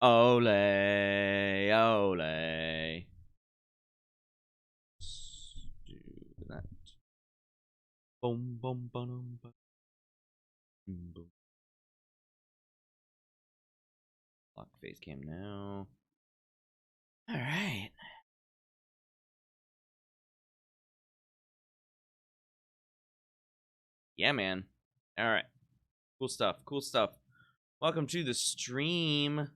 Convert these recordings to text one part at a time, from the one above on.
Ole, ole. Let's do that. Boom, boom, boom, boom, boom. Lock face cam now. All right. Yeah, man. All right. Cool stuff. Cool stuff. Welcome to the stream.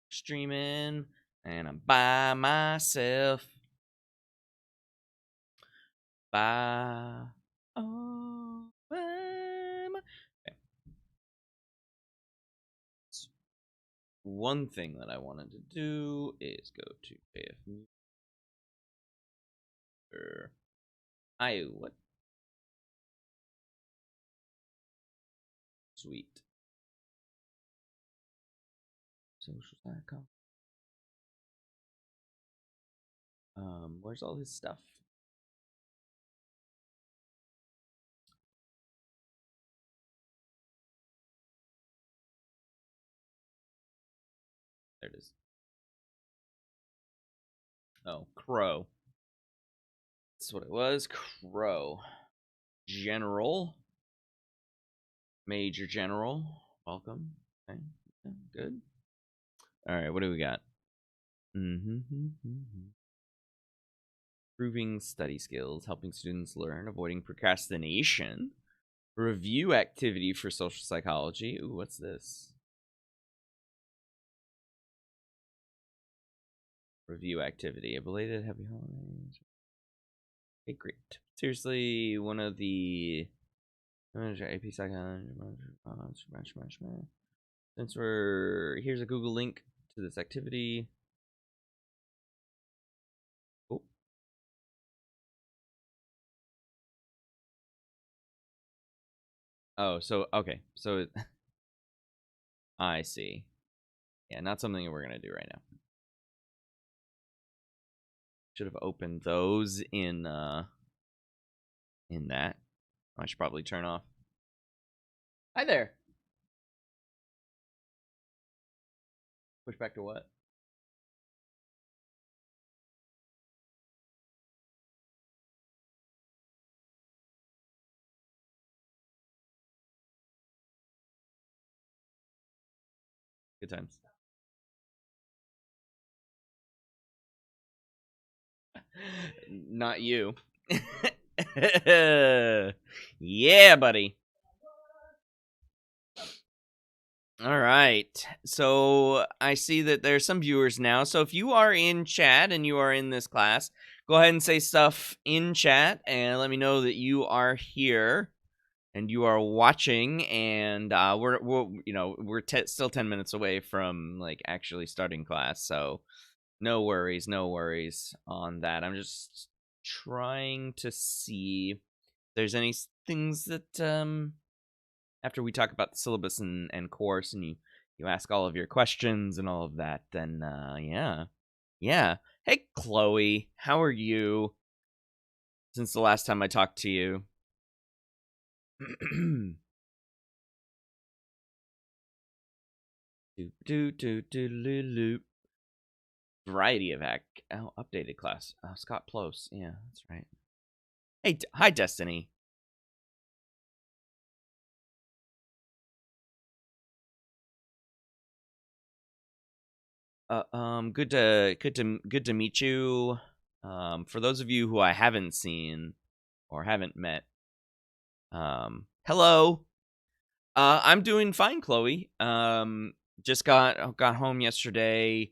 Streaming, and I'm by myself. By all by my... Okay. One thing that I wanted to do is go to AF. What? Sweet. Social.com. Where's all his stuff? There it is. Oh, Crow. That's what it was. Crow. General. Major General. Welcome. Okay. Good. All right, what do we got? Improving study skills, helping students learn, avoiding procrastination, review activity for social psychology. Ooh, what's this? Review activity. A belated happy holidays. Okay, great. Seriously, one of the AP psychology. Since here's a Google link to this activity. Oh. Oh, so okay, so I see. Yeah, not something we're gonna do right now. Should have opened those in that. I should probably turn off. Hi there. Push back to what? Good times. Not you. Yeah, buddy. All right. So I see that there's some viewers now. So if you are in chat and you are in this class, go ahead and say stuff in chat and let me know that you are here and you are watching. And we're still 10 minutes away from like actually starting class. So no worries on that. I'm just trying to see if there's any things that after we talk about the syllabus and course and you ask all of your questions and all of that, then yeah. Hey Chloe, how are you? Since the last time I talked to you. Variety of updated class. Scott Plose. Yeah, that's right. Hey, hi Destiny. Good to meet you. For those of you who I haven't seen or haven't met, hello. I'm doing fine, Chloe. Just got home yesterday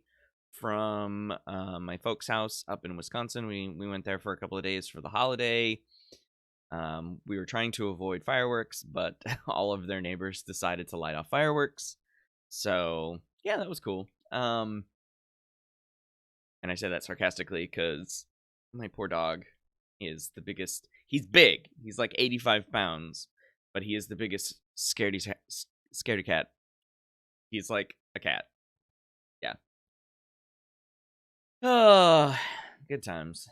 from my folks' house up in Wisconsin. We went there for a couple of days for the holiday. We were trying to avoid fireworks, but all of their neighbors decided to light off fireworks. So yeah, that was cool. And I say that sarcastically because my poor dog is the biggest. He's big. He's like 85 pounds, but he is the biggest scaredy cat. He's like a cat. Yeah. Oh, good times.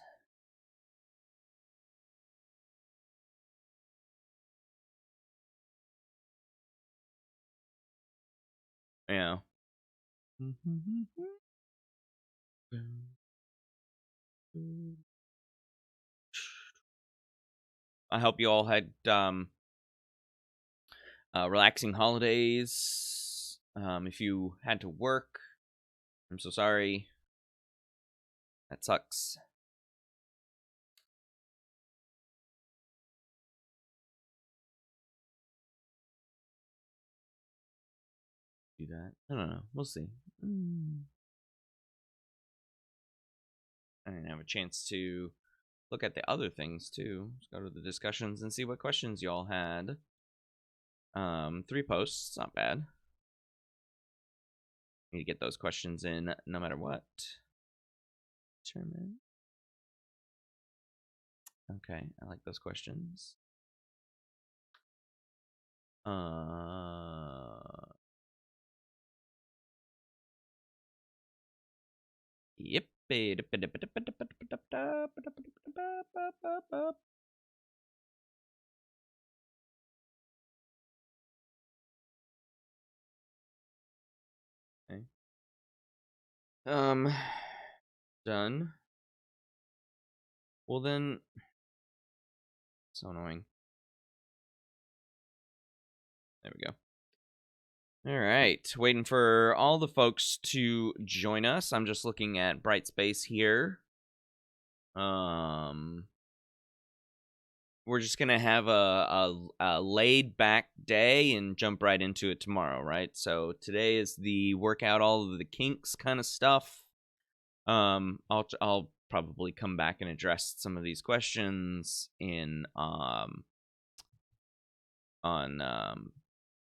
Yeah. I hope you all had relaxing holidays. If you had to work, I'm so sorry. That sucks. Do that. I don't know. We'll see. I didn't have a chance to look at the other things too. Let's go to the discussions and see what questions y'all had. 3 posts, not bad. Need to get those questions in no matter what. Determine. Okay, I like those questions. Yep. Okay. Done. Well then, so annoying. There we go. All right, waiting for all the folks to join us. I'm just looking at Brightspace here. We're just gonna have a laid back day and jump right into it tomorrow, right? So today is the workout all of the kinks kind of stuff. I'll probably come back and address some of these questions in on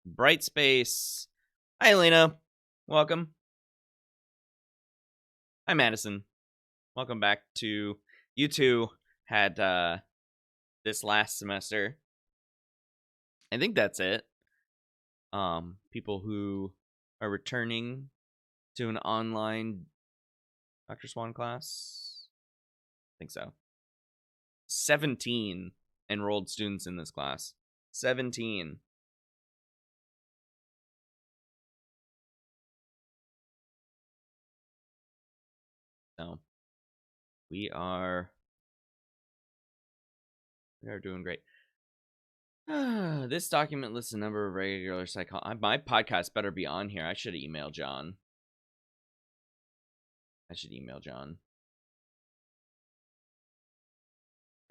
Brightspace. Hi, Elena. Welcome. Hi, Madison. Welcome back to you two. Had this last semester. I think that's it. People who are returning to an online Dr. Swan class. I think so. 17 enrolled students in this class. 17. So we are doing great. This document lists a number of regular my podcast better be on here. I should email John.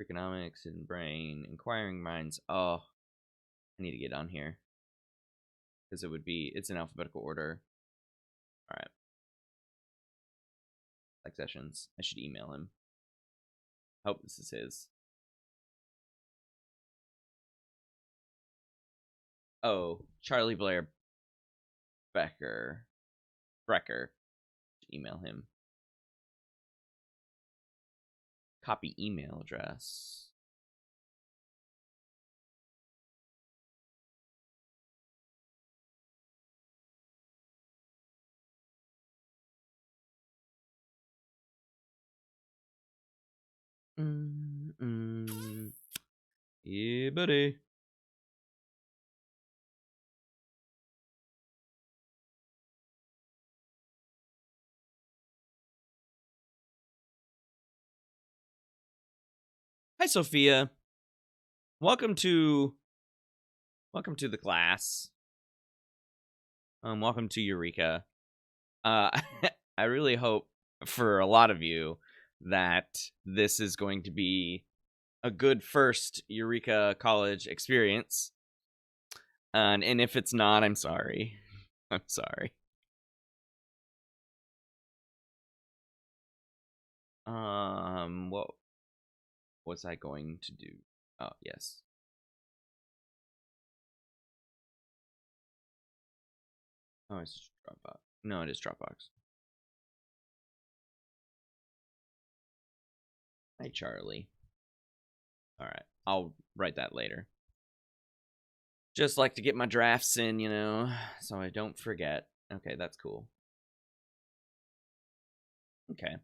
Freakonomics, hidden brain, inquiring minds. Oh, I need to get on here because it's in alphabetical order. All right. Like sessions. I should email him. Hope this is his. Oh, Charlie Blair Brecker. Email him. Copy email address. Yeah, buddy. Hi, Sophia. Welcome to the class. Welcome to Eureka. I really hope for a lot of you that this is going to be a good first Eureka College experience. And if it's not, I'm sorry. I'm sorry. What was I going to do? Oh, yes. Oh, it's Dropbox. No, it is Dropbox. Hi, Charlie. All right, I'll write that later. Just like to get my drafts in, so I don't forget. Okay, that's cool. Okay.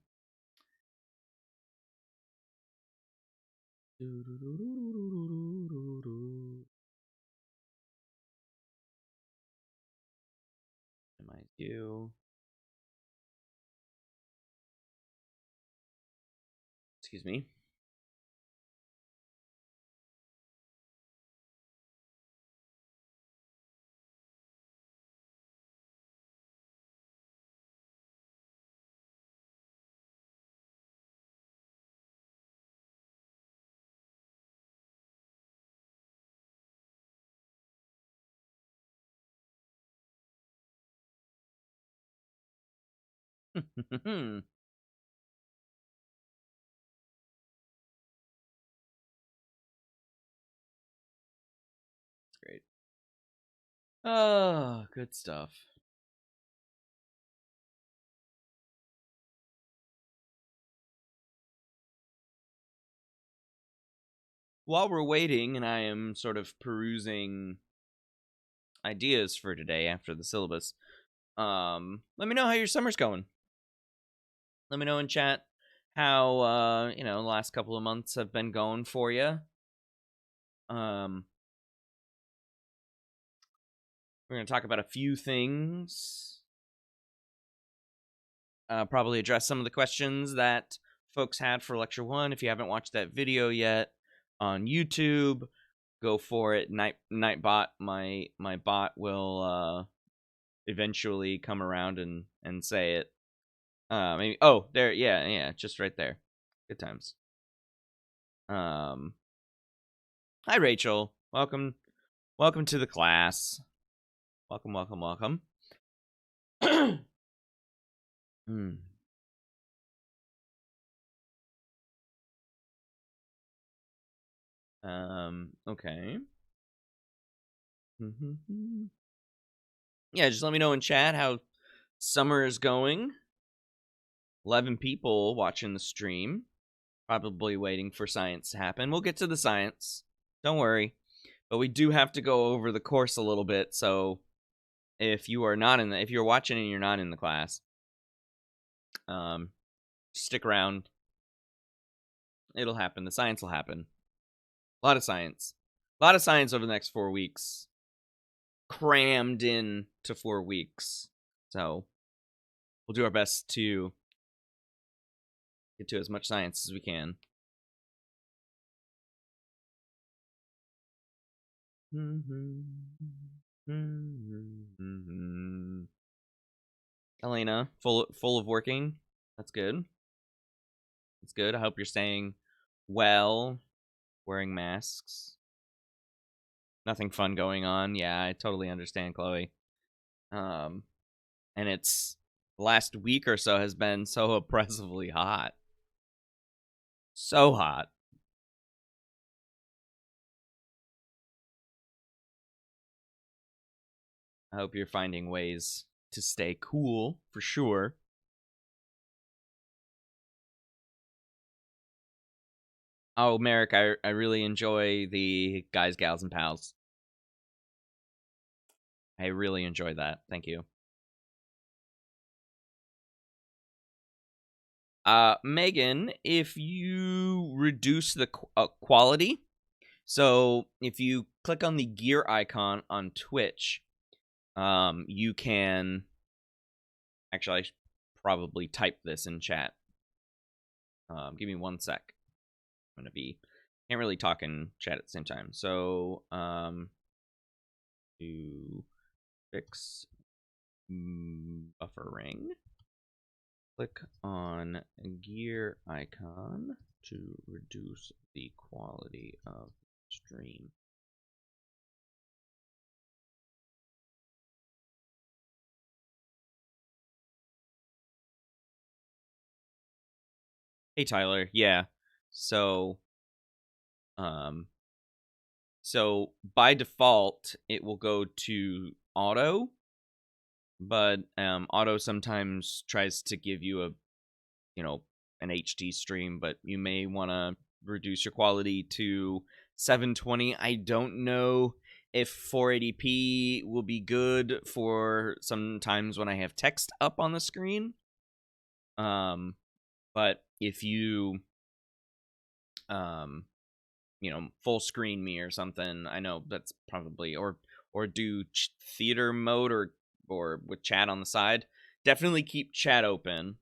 Am I due? Excuse me. That's great. Oh, good stuff. While we're waiting, and I am sort of perusing ideas for today after the syllabus, let me know how your summer's going. Let me know in chat how the last couple of months have been going for you. We're going to talk about a few things. Probably address some of the questions that folks had for lecture 1. If you haven't watched that video yet on YouTube, go for it. Nightbot, my bot will eventually come around and say it. Maybe there, yeah, just right there. Good times. Hi Rachel. Welcome to the class. Welcome. Okay. Yeah, just let me know in chat how summer is going. 11 people watching the stream. Probably waiting for science to happen. We'll get to the science. Don't worry. But we do have to go over the course a little bit, so if you are not if you're watching and you're not in the class, stick around. It'll happen. The science will happen. A lot of science. Over the next 4 weeks. Crammed in to 4 weeks. So we'll do our best to get to as much science as we can. Elena, full of working. That's good. It's good. I hope you're staying well, wearing masks. Nothing fun going on. Yeah, I totally understand, Chloe. And it's the last week or so has been so oppressively hot. So hot. I hope you're finding ways to stay cool for sure. Oh, Merrick, I really enjoy the guys, gals, and pals. I really enjoy that. Thank you. Megan, if you reduce the quality, so if you click on the gear icon on Twitch, you can actually I should probably type this in chat. Give me 1 sec. I'm gonna be can't really talk and chat at the same time. So to fix buffering, click on gear icon to reduce the quality of stream. Hey Tyler, yeah. So so by default it will go to auto, but auto sometimes tries to give you a an HD stream, but you may want to reduce your quality to 720. I don't know if 480p will be good for sometimes when I have text up on the screen. But if you full screen me or something, I know that's probably or do theater mode or with chat on the side. Definitely keep chat open.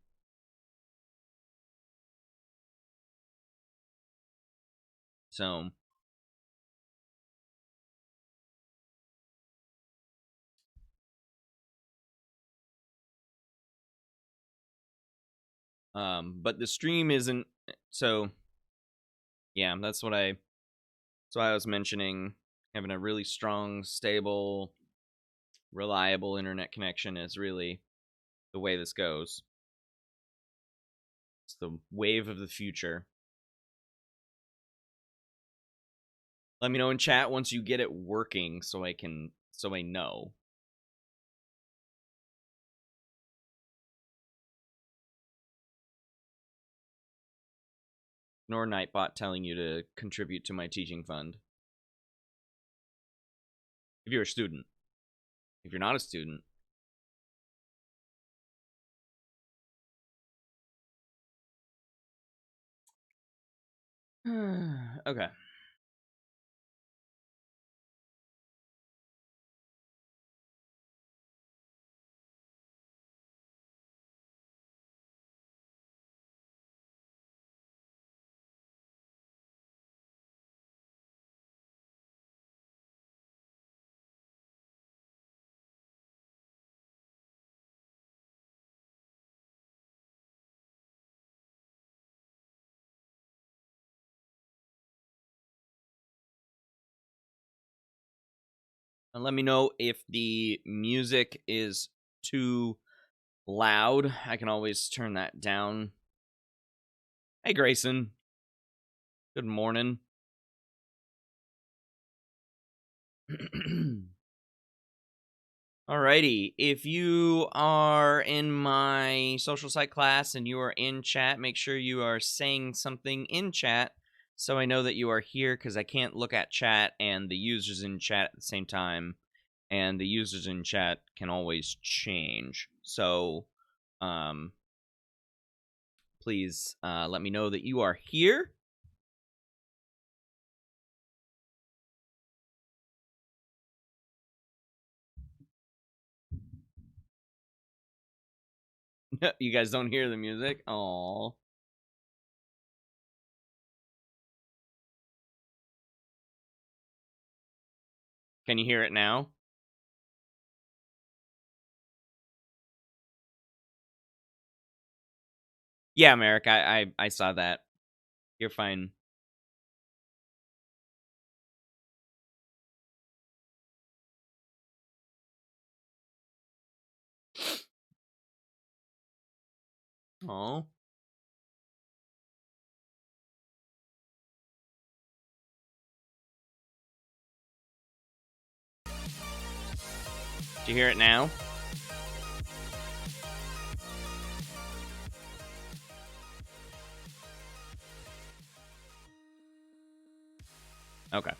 So but the stream isn't, so yeah, that's why I was mentioning having a really strong, stable, reliable internet connection is really the way this goes. It's the wave of the future. Let me know in chat once you get it working so I know. Nor Nightbot telling you to contribute to my teaching fund. If you're a student. If you're not a student, okay. And let me know if the music is too loud. I can always turn that down. Hey, Grayson. Good morning. Alrighty, if you are in my social psych class and you are in chat, make sure you are saying something in chat so I know that you are here, because I can't look at chat and the users in chat at the same time, and the users in chat can always change. So, please let me know that you are here. You guys don't hear the music? Aww. Can you hear it now? Yeah, Merrick, I saw that. You're fine. Oh. Do you hear it now? Okay.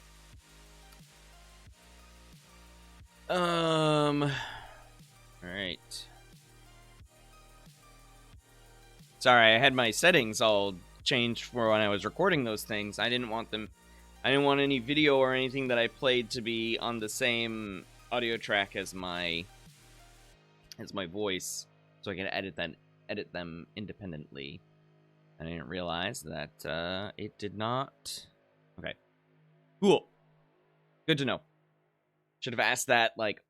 All right. Sorry, I had my settings all changed for when I was recording those things. I didn't want any video or anything that I played to be on the same audio track as my voice, so I can edit them independently. I didn't realize that it did not. Okay. Cool. Good to know. Should have asked that like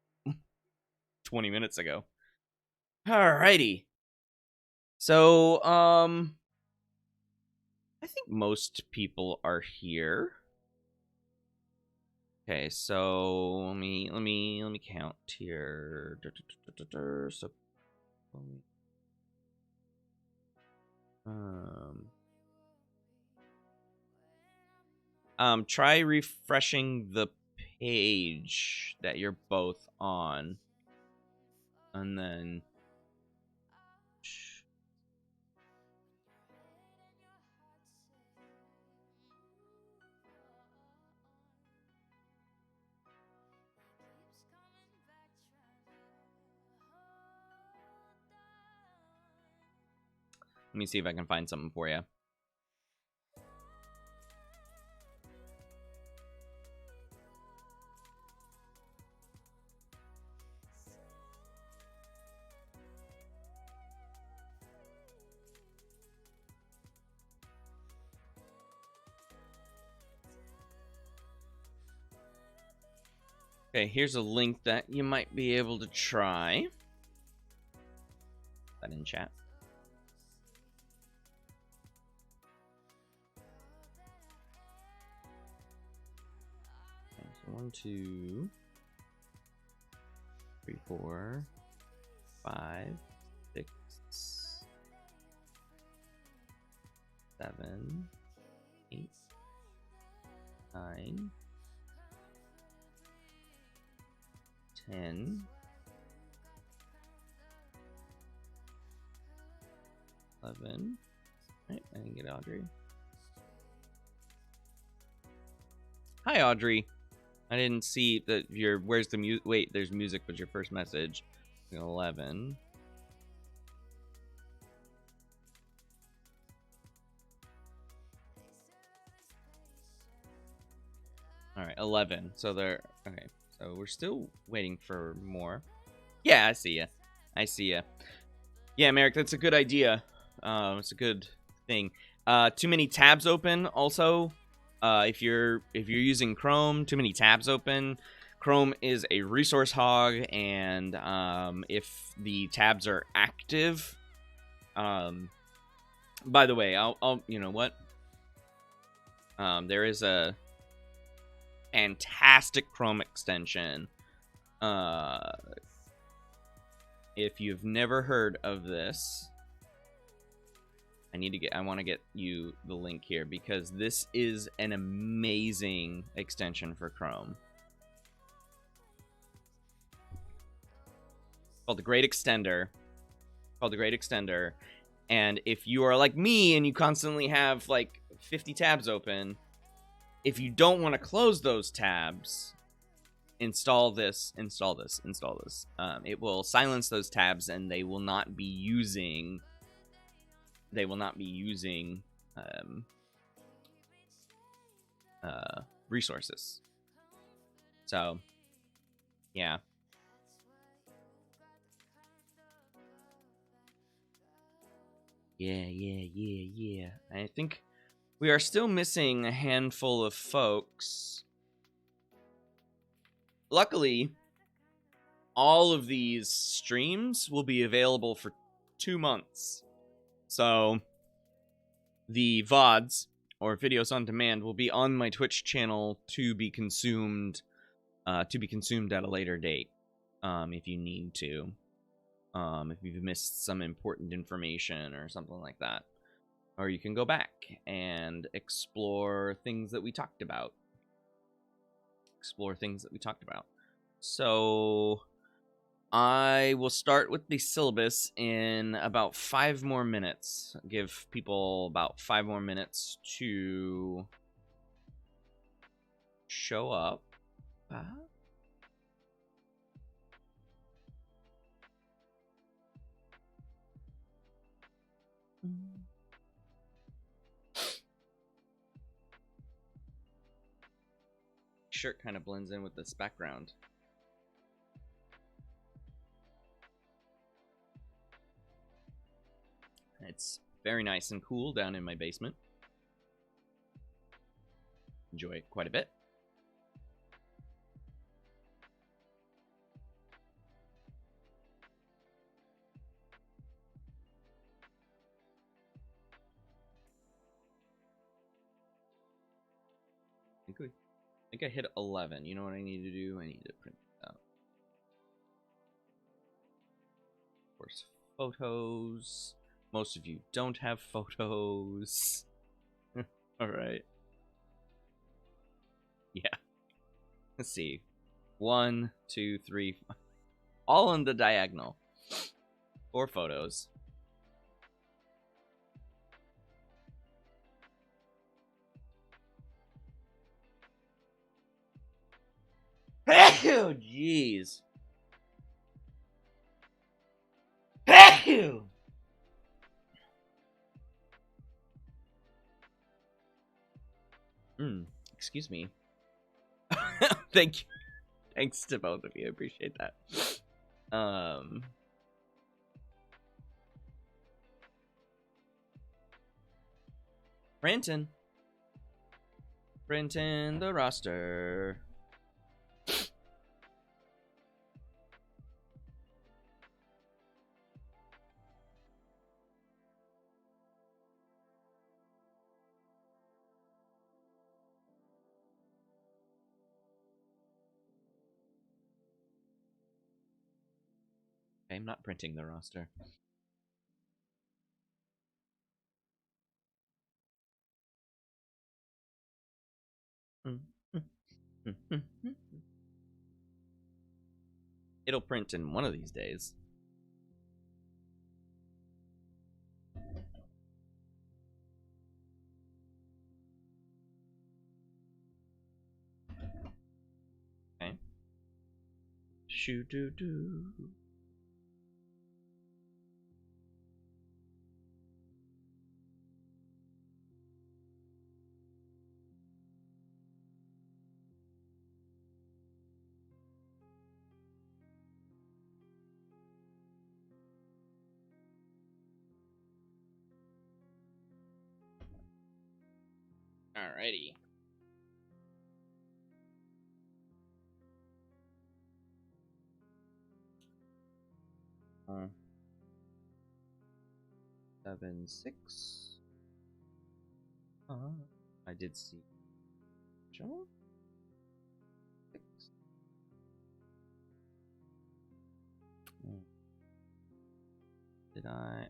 20 minutes ago. Alrighty. So, I think most people are here. Okay, so let me count here. So, try refreshing the page that you're both on, and then let me see if I can find something for you. Okay, here's a link that you might be able to try. Put that in chat. Okay, so 1, 2, 3, 4, 5, 6, 7, 8, 9, 10, 11. Right, I didn't get Audrey. Hi, Audrey. I didn't see that your. Where's the music? Wait, there's music was your first message. 11. All right, 11. So they're okay. So we're still waiting for more. Yeah, I see ya. I see ya. Yeah, Merrick, that's a good idea. It's a good thing. Too many tabs open. Also, if you're using Chrome, too many tabs open. Chrome is a resource hog, and if the tabs are active, by the way, I'll you know what? There is a fantastic Chrome extension. If you've never heard of this, I want to get you the link here because this is an amazing extension for Chrome. Called the Great Extender. And if you are like me and you constantly have like 50 tabs open, if you don't want to close those tabs, install this. It will silence those tabs and they will not be using resources. So yeah. Yeah. I think we are still missing a handful of folks. Luckily, all of these streams will be available for 2 months. So the VODs, or videos on demand, will be on my Twitch channel to be consumed at a later date, if you need to. If you've missed some important information or something like that. Or you can go back and explore things that we talked about. So I will start with the syllabus in about 5 more minutes. Give people about 5 more minutes to show up. Shirt kind of blends in with this background. It's very nice and cool down in my basement. Enjoy it quite a bit. I think I hit 11. You know what I need to do? I need to print it out. Of course, photos. Most of you don't have photos. All right. Yeah. Let's see. 1, 2, 3, all on the diagonal. 4 photos. Oh, jeez. Excuse me. Thank you. Thanks to both of you. I appreciate that. Brenton the roster. Okay, I'm not printing the roster. It'll print in one of these days. Okay. Shoo-doo-doo. Alrighty. Uh, 7, 6. I did see. Joe? 6. Did I?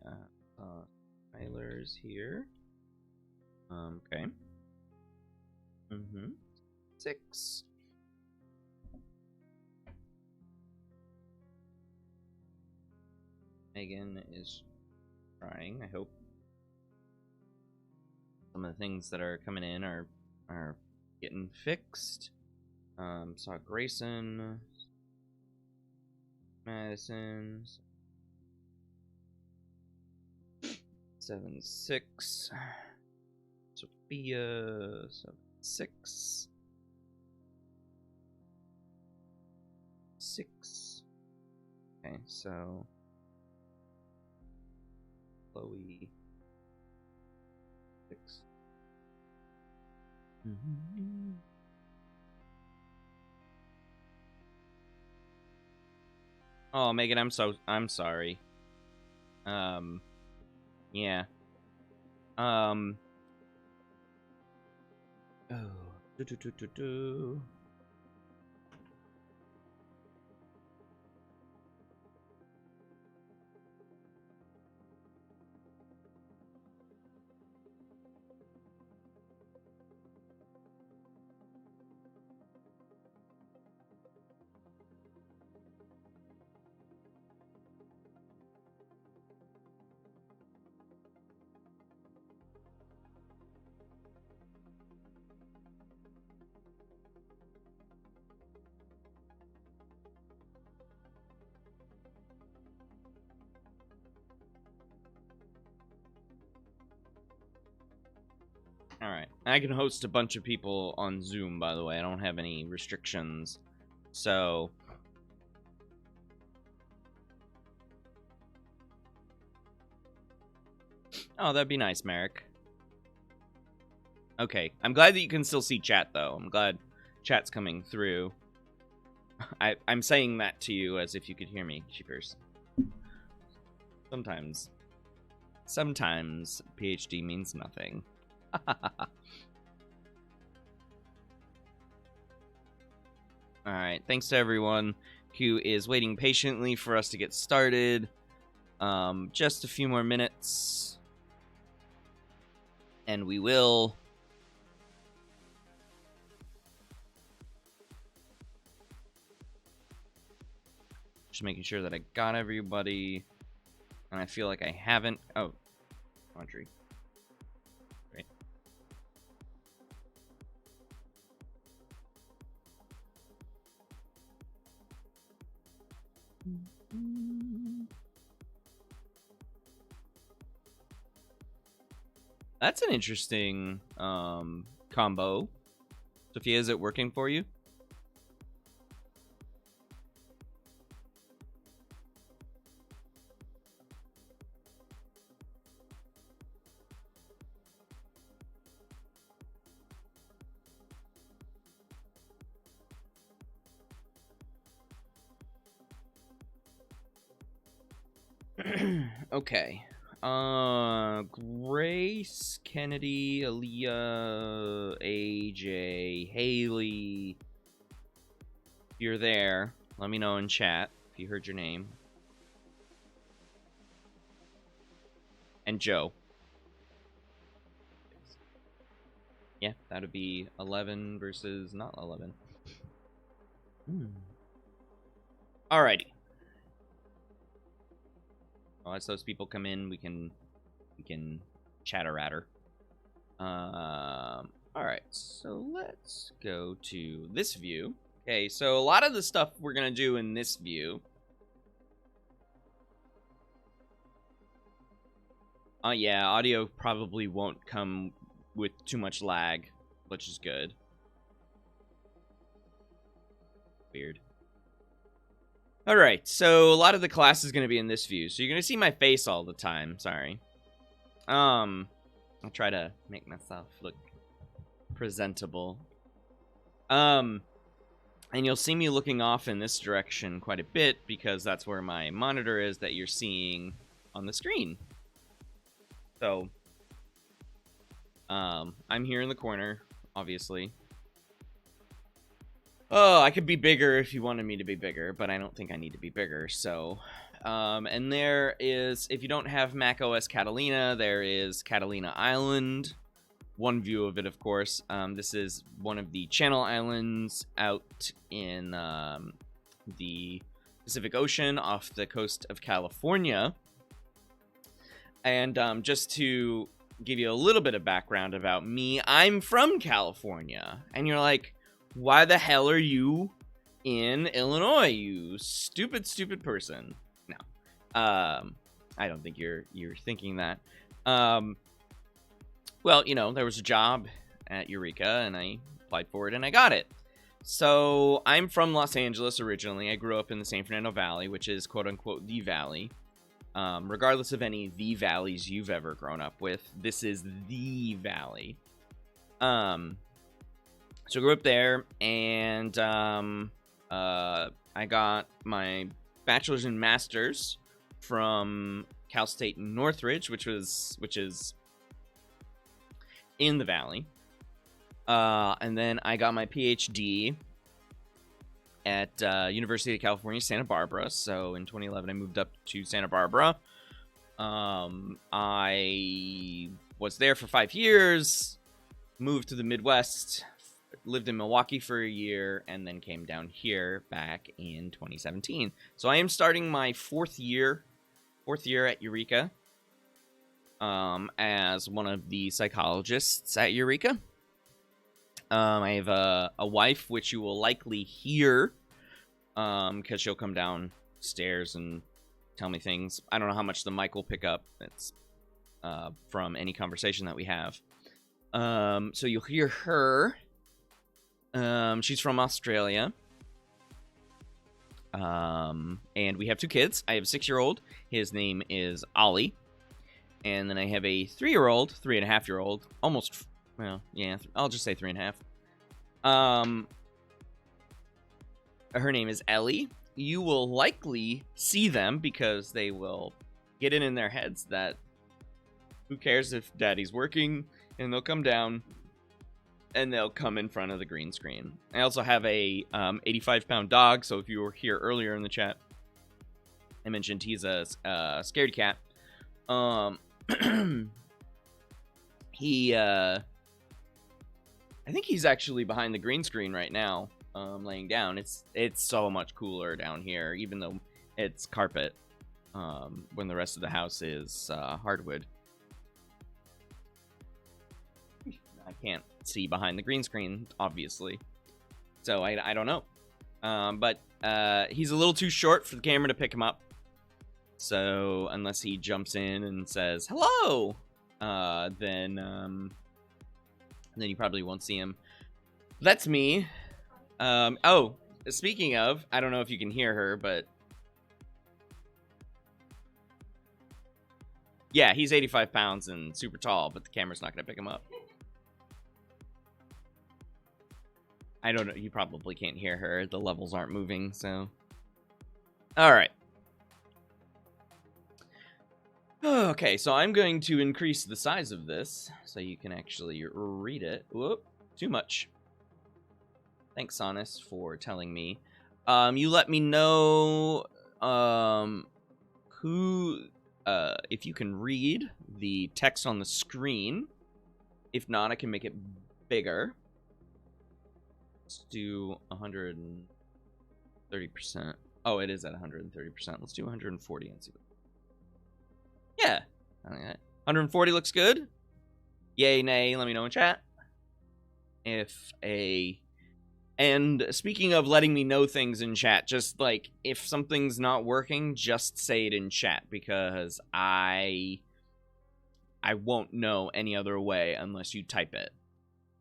Tyler's here. Okay. 6. Megan is trying. I hope some of the things that are coming in are getting fixed. Saw Grayson, Madison, 7, 6. Sophia, 7, 6. 6. Okay, so Chloe, 6. Oh, Megan, I'm sorry. Yeah. Oh. Alright. I can host a bunch of people on Zoom, by the way. I don't have any restrictions. So... Oh, that'd be nice, Merrick. Okay. I'm glad that you can still see chat, though. I'm glad chat's coming through. I'm saying that to you as if you could hear me, cheapers. Sometimes Ph.D. means nothing. Alright, thanks to everyone who is waiting patiently for us to get started. Just a few more minutes. And we will. Just making sure that I got everybody. And I feel like I haven't. Oh, Audrey. Great. That's an interesting combo. Sophia, is it working for you? Okay. Grace, Kennedy, Aaliyah, AJ, Haley. If you're there, let me know in chat if you heard your name. and Joe. Yeah, that would be 11 versus not 11. Alrighty. Well, as those people come in, we can chatter-ratter. Alright, so let's go to this view. Okay, so a lot of the stuff we're gonna do in this view. Yeah, audio probably won't come with too much lag, which is good. Weird. Alright, so a lot of the class is going to be in this view, so you're going to see my face all the time, sorry. I'll try to make myself look presentable. And you'll see me looking off in this direction quite a bit, because that's where my monitor is that you're seeing on the screen. So, I'm here in the corner, obviously. Oh, I could be bigger if you wanted me to be bigger, but I don't think I need to be bigger, so... and there is, if you don't have macOS Catalina, there is Catalina Island. One view of it, of course. This is one of the Channel Islands out in the Pacific Ocean off the coast of California. And just to give you a little bit of background about me, I'm from California. And you're like, why the hell are you in Illinois, you stupid, stupid person? No. I don't think you're thinking that. Well, you know, there was a job at Eureka, and I applied for it, and I got it. So, I'm from Los Angeles originally. I grew up in the San Fernando Valley, which is quote-unquote the Valley. Regardless of any the valleys you've ever grown up with, this is the Valley. So I grew up there, and I got my bachelor's and master's from Cal State Northridge, which is in the Valley. And then I got my Ph.D. at University of California, Santa Barbara. So in 2011, I moved up to Santa Barbara. I was there for 5 years, moved to the Midwest, lived in Milwaukee for a year, and then came down here back in 2017. So I am starting my fourth year at Eureka, as one of the psychologists at Eureka. I have a wife, which you will likely hear, because she'll come downstairs and tell me things. I don't know how much the mic will pick up. It's from any conversation that we have. So you'll hear her. She's from Australia. And we have 2 kids. I have a 6-year-old. His name is Ollie. And then I have a 3-year-old, 3.5-year-old, almost, well, yeah, I'll just say 3.5. Her name is Ellie. You will likely see them because they will get it in their heads that who cares if daddy's working, and they'll come down and they'll come in front of the green screen. I also have a 85-pound dog, so if you were here earlier in the chat, I mentioned he's a scaredy cat. I think he's actually behind the green screen right now, laying down. It's so much cooler down here, even though it's carpet, when the rest of the house is hardwood. I can't see behind the green screen, obviously, so I don't know. But he's a little too short for the camera to pick him up. So unless he jumps in and says hello, then you probably won't see him. That's me. Oh, speaking of, I don't know if you can hear her, but yeah, he's 85 pounds and super tall, but the camera's not going to pick him up. I don't know. You probably can't hear her. The levels aren't moving, so. All right. Okay, so I'm going to increase the size of this so you can actually read it. Whoop, too much. Thanks, Sonus, for telling me. You let me know who if you can read the text on the screen. If not, I can make it bigger. Let's do 130%. Oh, it is at 130%. Let's do 140 and see. Yeah. 140 looks good. Yay, nay, let me know in chat. And speaking of letting me know things in chat, just like if something's not working, just say it in chat, because I won't know any other way unless you type it.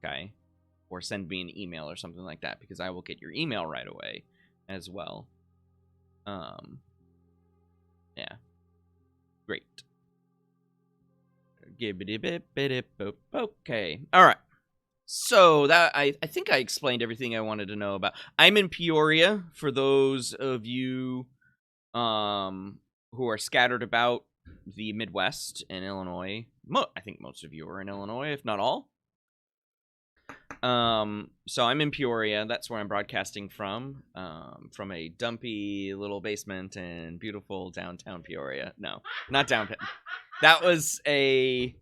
Okay? Or send me an email or something like that, because I will get your email right away as well. Yeah. Great. Okay. All right. So that I think I explained everything I wanted to know about. I'm in Peoria, for those of you who are scattered about the Midwest and Illinois. I think most of you are in Illinois, if not all. So I'm in Peoria. That's where I'm broadcasting from a dumpy little basement in beautiful downtown Peoria. No, not downtown. That was a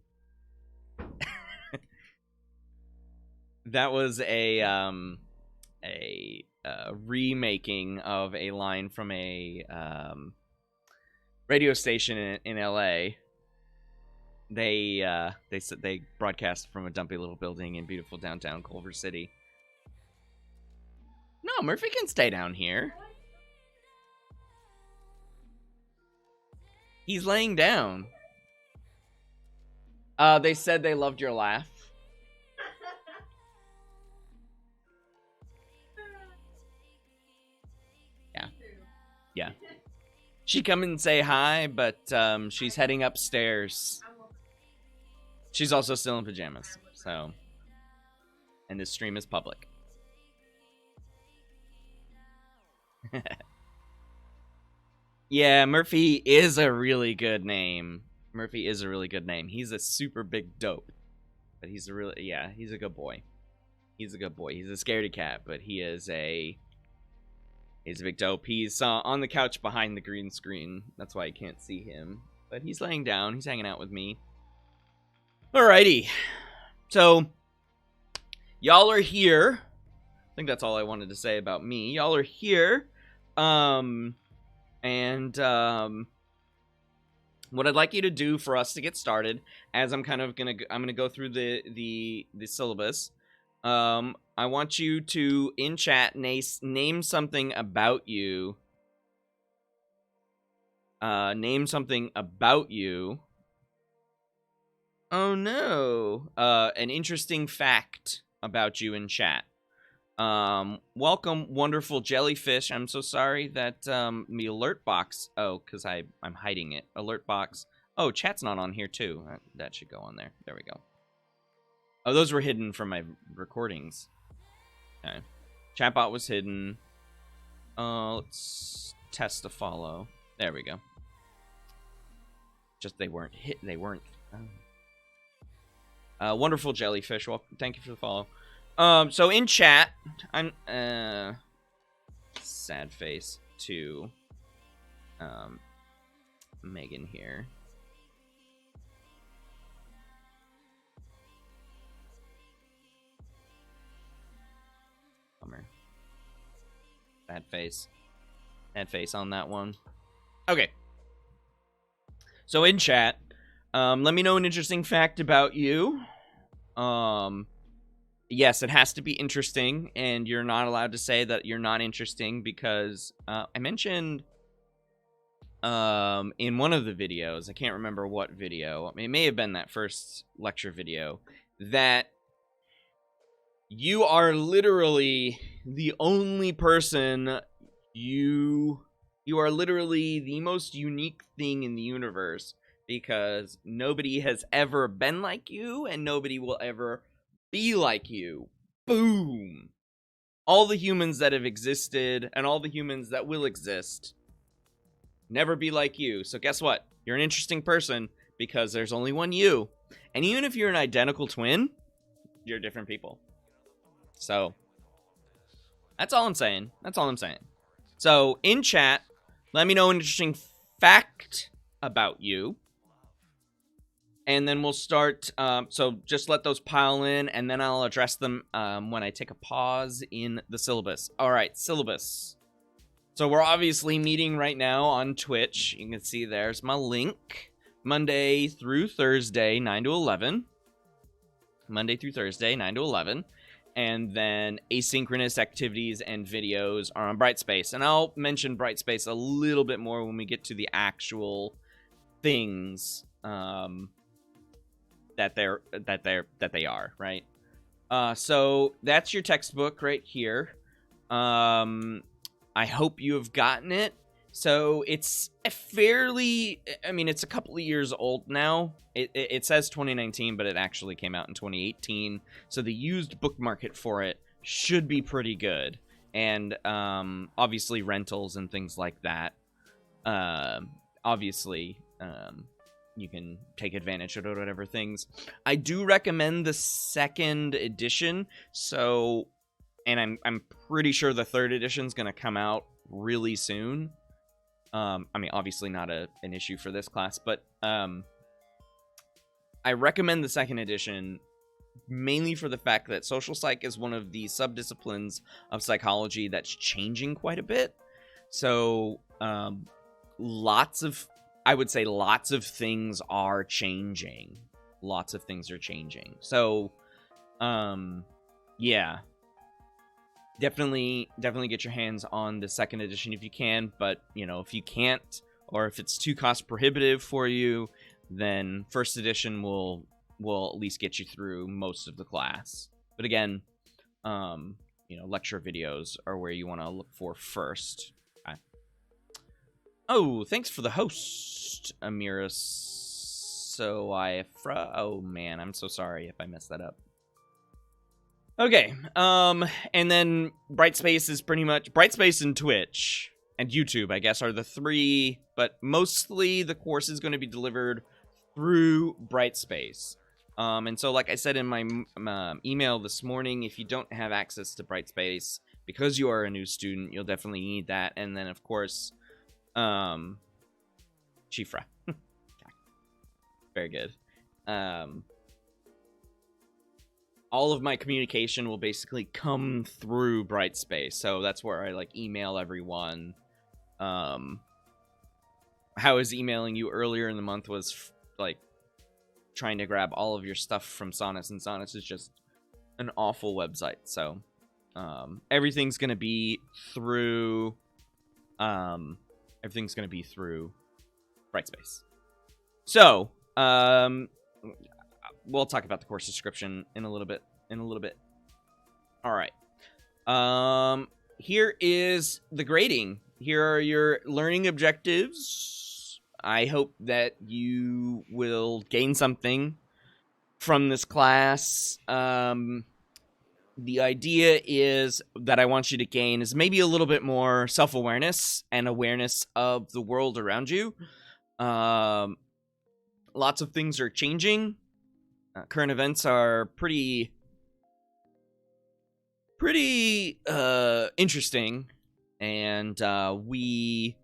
remaking of a line from a radio station in LA. They said they broadcast from a dumpy little building in beautiful downtown Culver City. No, Murphy can stay down here. He's laying down. They said they loved your laugh. Yeah. Yeah. She'd come and say hi, but she's heading upstairs. She's also still in pajamas, so. And this stream is public. Yeah, Murphy is a really good name. Murphy is a really good name. He's a super big dope. But he's a really, yeah, he's a good boy. He's a good boy. He's a scaredy cat, but he's a big dope. He's on the couch behind the green screen. That's why I can't see him. But he's laying down. He's hanging out with me. Alrighty. So, y'all are here. I think that's all I wanted to say about me. Y'all are here. And what I'd like you to do for us to get started, as I'm gonna go through the syllabus. I want you to, in chat, name something about you. Name something about you. Oh no. An interesting fact about you in chat. Welcome, wonderful jellyfish. I'm so sorry that the alert box. Oh, because I'm hiding it. Alert box. Oh, chat's not on here too. That should go on there. There we go. Oh, those were hidden from my recordings. Okay. Chatbot was hidden. Let's test to follow. There we go. Just they weren't hit. They weren't. Wonderful jellyfish. Well, thank you for the follow. So in chat, I'm sad face to Megan here. Bummer. Bad face. Bad face on that one. Okay. So in chat, let me know an interesting fact about you. Yes, it has to be interesting, and you're not allowed to say that you're not interesting, because I mentioned in one of the videos, I can't remember what video, it may have been that first lecture video, that you are literally the only person, you are literally the most unique thing in the universe, because nobody has ever been like you, and nobody will ever be like you. Boom. All the humans that have existed and all the humans that will exist never be like you. So guess what? You're an interesting person because there's only one you. And even if you're an identical twin, you're different people. So that's all I'm saying. That's all I'm saying. So in chat, let me know an interesting fact about you. And then we'll start, so just let those pile in, and then I'll address them when I take a pause in the syllabus. All right, syllabus. So we're obviously meeting right now on Twitch. You can see there's my link. Monday through Thursday, 9 to 11. Monday through Thursday, 9 to 11. And then asynchronous activities and videos are on Brightspace. And I'll mention Brightspace a little bit more when we get to the actual things that they are, right? So that's your textbook right here. I hope you have gotten it. So it's a fairly, I mean, it's a couple of years old now. It says 2019, but it actually came out in 2018. So the used book market for it should be pretty good. And obviously rentals and things like that. Obviously, you can take advantage of whatever things. I do recommend the second edition. So, and I'm pretty sure the third edition is going to come out really soon. I mean, obviously not an issue for this class, but I recommend the second edition mainly for the fact that social psych is one of the subdisciplines of psychology that's changing quite a bit. So, I would say lots of things are changing. Lots of things are changing. So, yeah. Definitely get your hands on the second edition if you can, but, you know, if you can't, or if it's too cost prohibitive for you, then first edition will at least get you through most of the class. But again, you know, lecture videos are where you want to look for first. Okay. Oh, thanks for the host, Amira Soifra. Oh man, I'm so sorry if I messed that up. Okay, and then Brightspace is pretty much, Brightspace and Twitch and YouTube, I guess, are the three, but mostly the course is going to be delivered through Brightspace. And so, like I said in my email this morning, if you don't have access to Brightspace, because you are a new student, you'll definitely need that. And then, of course, Chifra. Very good. All of my communication will basically come through Brightspace. So that's where I like email everyone. How I was emailing you earlier in the month was like trying to grab all of your stuff from Sonus, and Sonus is just an awful website. So everything's gonna be through Brightspace. So we'll talk about the course description in a little bit. All right. Here is the grading. Here are your learning objectives. I hope that you will gain something from this class. The idea is that I want you to gain is maybe a little bit more self-awareness and awareness of the world around you. Lots of things are changing. Current events are pretty interesting, and we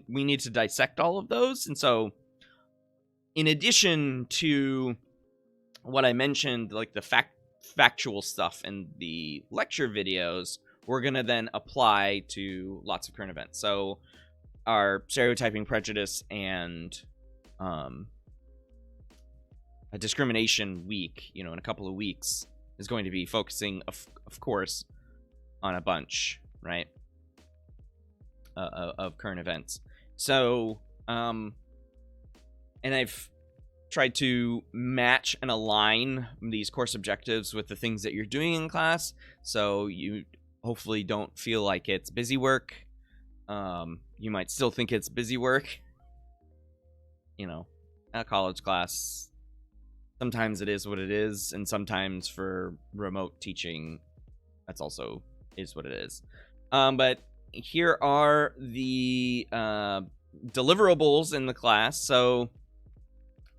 need to dissect all of those. And so, in addition to what I mentioned, like the factual stuff in the lecture videos, we're gonna then apply to lots of current events. So, our stereotyping, prejudice, and a discrimination week, you know, in a couple of weeks, is going to be focusing, of course, on a bunch, right, of current events. So, and I've tried to match and align these course objectives with the things that you're doing in class, so you hopefully don't feel like it's busy work. You might still think it's busy work. You know, a college class, sometimes it is what it is, and sometimes for remote teaching, that's also is what it is. But here are the deliverables in the class. So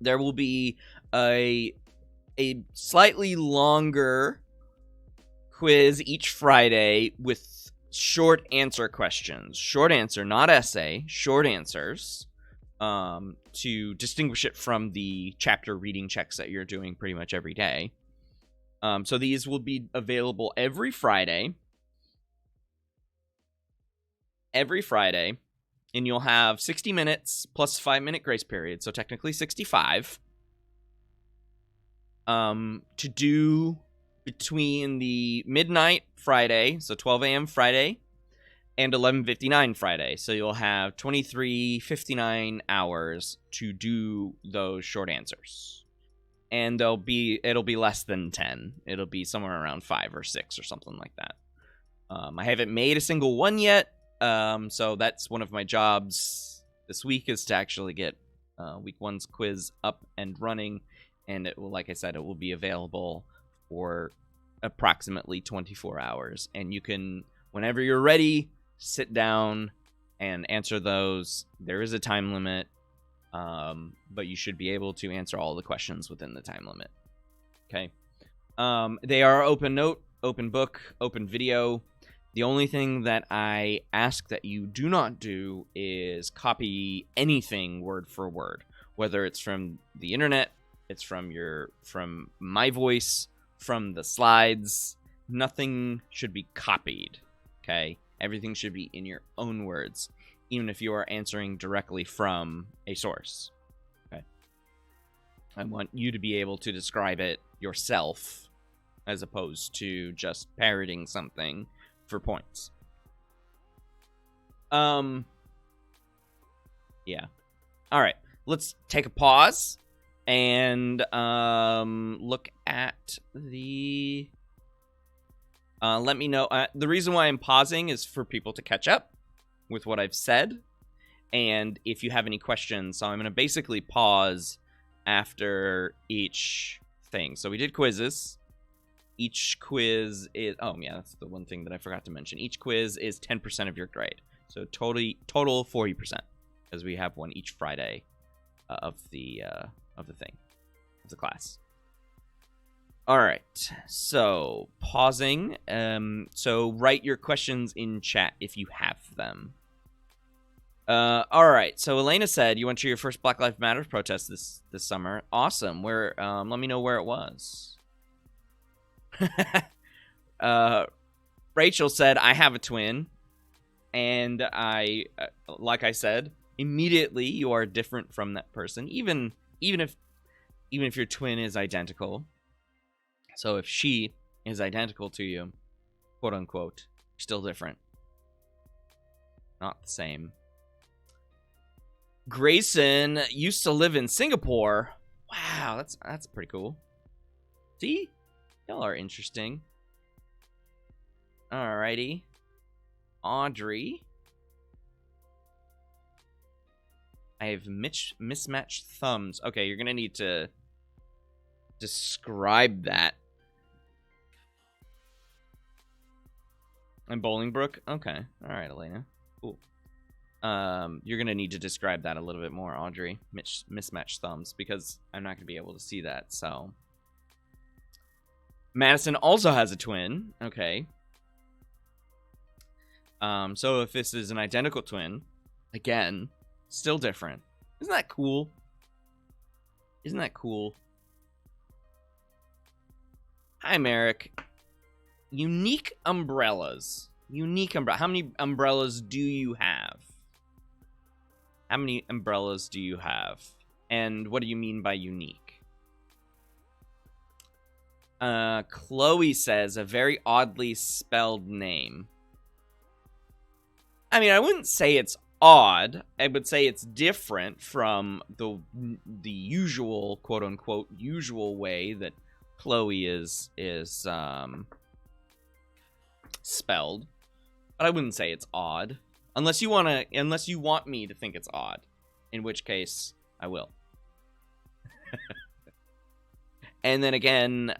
there will be a slightly longer quiz each Friday with short answer questions. Short answer, not essay, short answers. to distinguish it from the chapter reading checks that you're doing pretty much every day. So these will be available every Friday. And you'll have 60 minutes plus 5-minute grace period, so technically 65. To do between the midnight Friday, so 12 a.m. Friday, and 11:59 Friday. So you'll have 23:59 hours to do those short answers. And it'll be less than 10. It'll be somewhere around 5 or 6 or something like that. I haven't made a single one yet. So that's one of my jobs this week, is to actually get week 1's quiz up and running, and it will, like I said, it will be available for approximately 24 hours, and you can, whenever you're ready, sit down and answer those. There is a time limit, but you should be able to answer all the questions within the time limit. Okay. They are open note, open book, open video. The only thing that I ask that you do not do is copy anything word for word, whether it's from the internet, it's from my voice, from the slides. Nothing should be copied, okay? Everything should be in your own words, even if you are answering directly from a source, okay? I want you to be able to describe it yourself, as opposed to just parroting something for points. Yeah. All right. Let's take a pause and look at the... let me know. The reason why I'm pausing is for people to catch up with what I've said, and if you have any questions. So I'm going to basically pause after each thing. So we did quizzes. Each quiz is... Oh, yeah, that's the one thing that I forgot to mention. Each quiz is 10% of your grade. So total 40%, because we have one each Friday of the thing, of the class. All right, so pausing. So write your questions in chat if you have them. All right, so Elena said you went to your first Black Lives Matter protest this summer. Awesome. Where? Let me know where it was. Rachel said, I have a twin, and I like I said, immediately you are different from that person, even if your twin is identical. So if she is identical to you, quote unquote, you're still different, not the same. Grayson used to live in Singapore. Wow, that's pretty cool. See? Y'all are interesting. Alrighty. Audrey. I have mismatched thumbs. Okay, you're gonna need to describe that. And Bolingbrook? Okay. Alright, Elena. Cool. You're gonna need to describe that a little bit more, Audrey. Mismatched thumbs, because I'm not gonna be able to see that, so... Madison also has a twin. Okay. So if this is an identical twin, again, still different. Isn't that cool? Isn't that cool? Hi, Merrick. Unique umbrellas. Unique umbrella. How many umbrellas do you have? How many umbrellas do you have? And what do you mean by unique? Chloe says a very oddly spelled name. I mean, I wouldn't say it's odd. I would say it's different from the usual, quote unquote, usual way that Chloe is spelled. But I wouldn't say it's odd, unless you want me to think it's odd, in which case I will. And then again,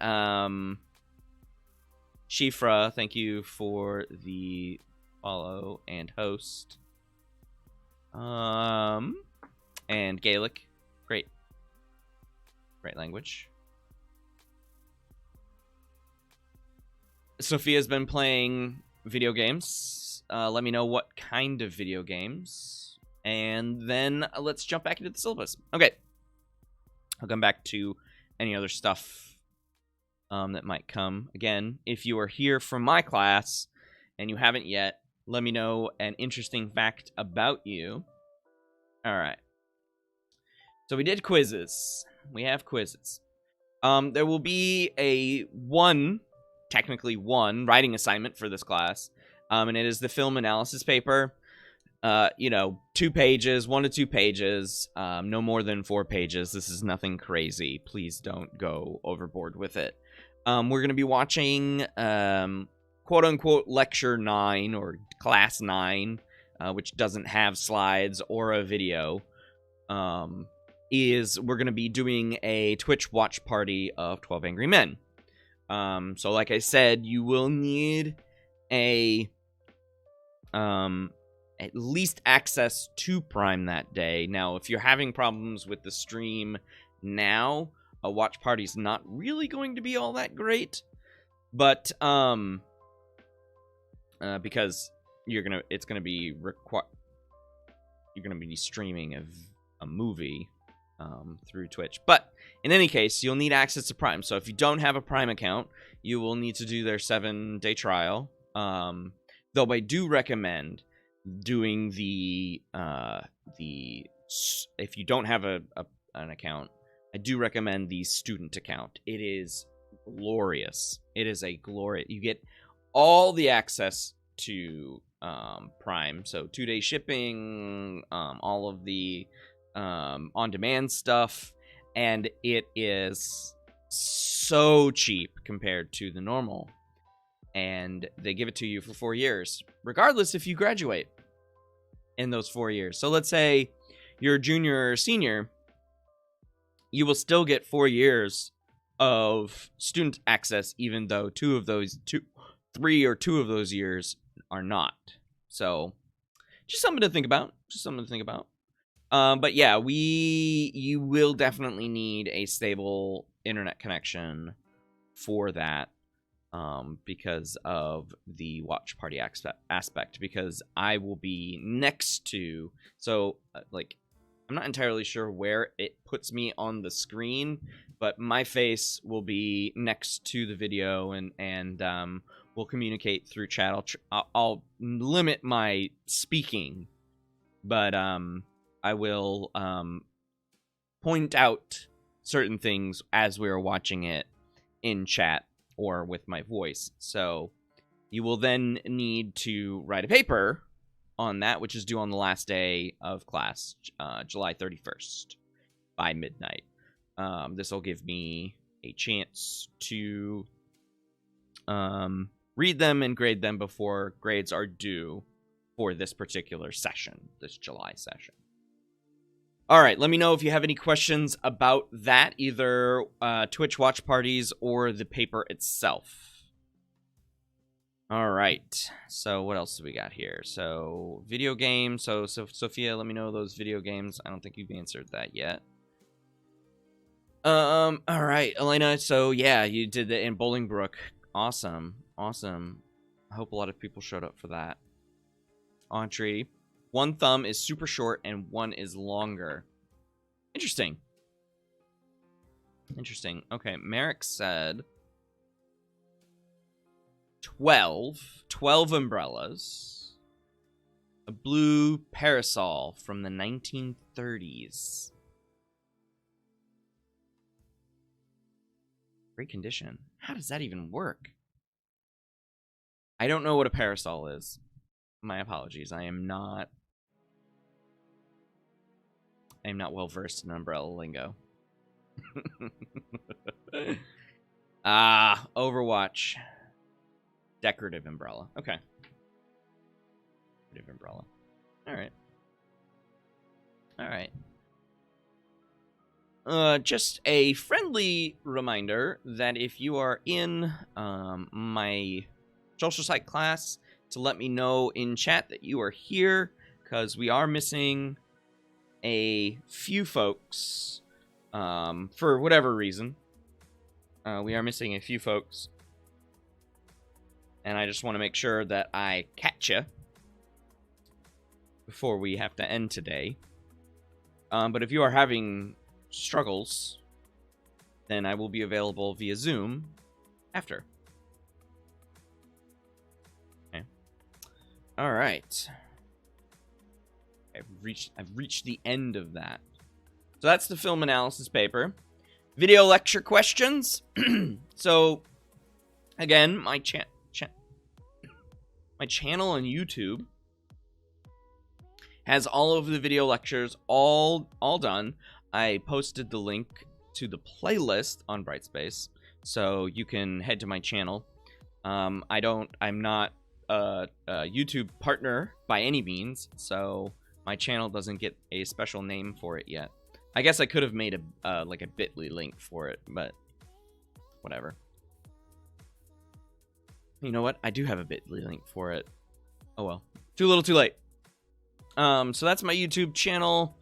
Shifra, thank you for the follow and host. And Gaelic, great language. Sophia's been playing video games. Let me know what kind of video games, And then let's jump back into the syllabus. Okay. I'll come back to any other stuff that might come. Again, if you are here from my class and you haven't yet, let me know an interesting fact about you. All right. So we did quizzes. We have quizzes. There will be technically one writing assignment for this class, and it is the film analysis paper. 2 pages, 1 to 2 pages, no more than 4 pages. This is nothing crazy. Please don't go overboard with it. We're going to be watching, quote-unquote, Lecture 9, or Class 9, which doesn't have slides or a video. We're going to be doing a Twitch watch party of 12 Angry Men. So like I said, you will need at least access to Prime that day. Now, if you're having problems with the stream now, a watch party's not really going to be all that great, but because you're gonna be streaming a movie through Twitch. But in any case, you'll need access to Prime. So if you don't have a Prime account, you will need to do their 7-day trial. Though I do recommend doing if you don't have an account, I do recommend the student account. It is glorious. It is a glorious. You get all the access to Prime, so 2-day shipping, all of the on-demand stuff, and it is so cheap compared to the normal. And they give it to you for 4 years, regardless if you graduate in those 4 years. So let's say you're a junior or senior, you will still get 4 years of student access, even though 3 or 2 of those years are not. So just something to think about. But yeah, you will definitely need a stable internet connection for that. Because of the watch party aspect, because I will be next to, I'm not entirely sure where it puts me on the screen, but my face will be next to the video, and we'll communicate through chat. I'll limit my speaking, but I will point out certain things as we're watching it in chat or with my voice. So you will then need to write a paper on that, which is due on the last day of class, July 31st by midnight. This will give me a chance to read them and grade them before grades are due for this particular session, this July session. All right, let me know if you have any questions about that, either Twitch watch parties or the paper itself. All right, so what else do we got here? So video games. So Sophia, let me know those video games. I don't think you've answered that yet. All right, Elena. So yeah, you did it in Bolingbrook. Awesome. I hope a lot of people showed up for that. Entree. 1 thumb is super short and 1 is longer. Interesting. Okay, Merrick said 12 umbrellas, a blue parasol from the 1930s. Great condition. How does that even work? I don't know what a parasol is. My apologies. I am not well versed in umbrella lingo. Overwatch. Decorative umbrella. Okay. Decorative umbrella. All right. Just a friendly reminder that if you are in my social psych class, to let me know in chat that you are here, because we are missing a few folks for whatever reason. We are missing a few folks, and I just want to make sure that I catch you. before we have to end today. But if you are having struggles, then I will be available via Zoom after. Okay. All right. I've reached the end of that. So that's the film analysis paper. Video lecture questions. So again, my channel on YouTube has all of the video lectures all done. I posted the link to the playlist on Brightspace, so you can head to my channel. I'm not a YouTube partner by any means, so my channel doesn't get a special name for it yet. I guess I could have made a like a bit.ly link for it, but whatever. You know what? I do have a bit.ly link for it. Oh well. Too little, too late. So that's my YouTube channel.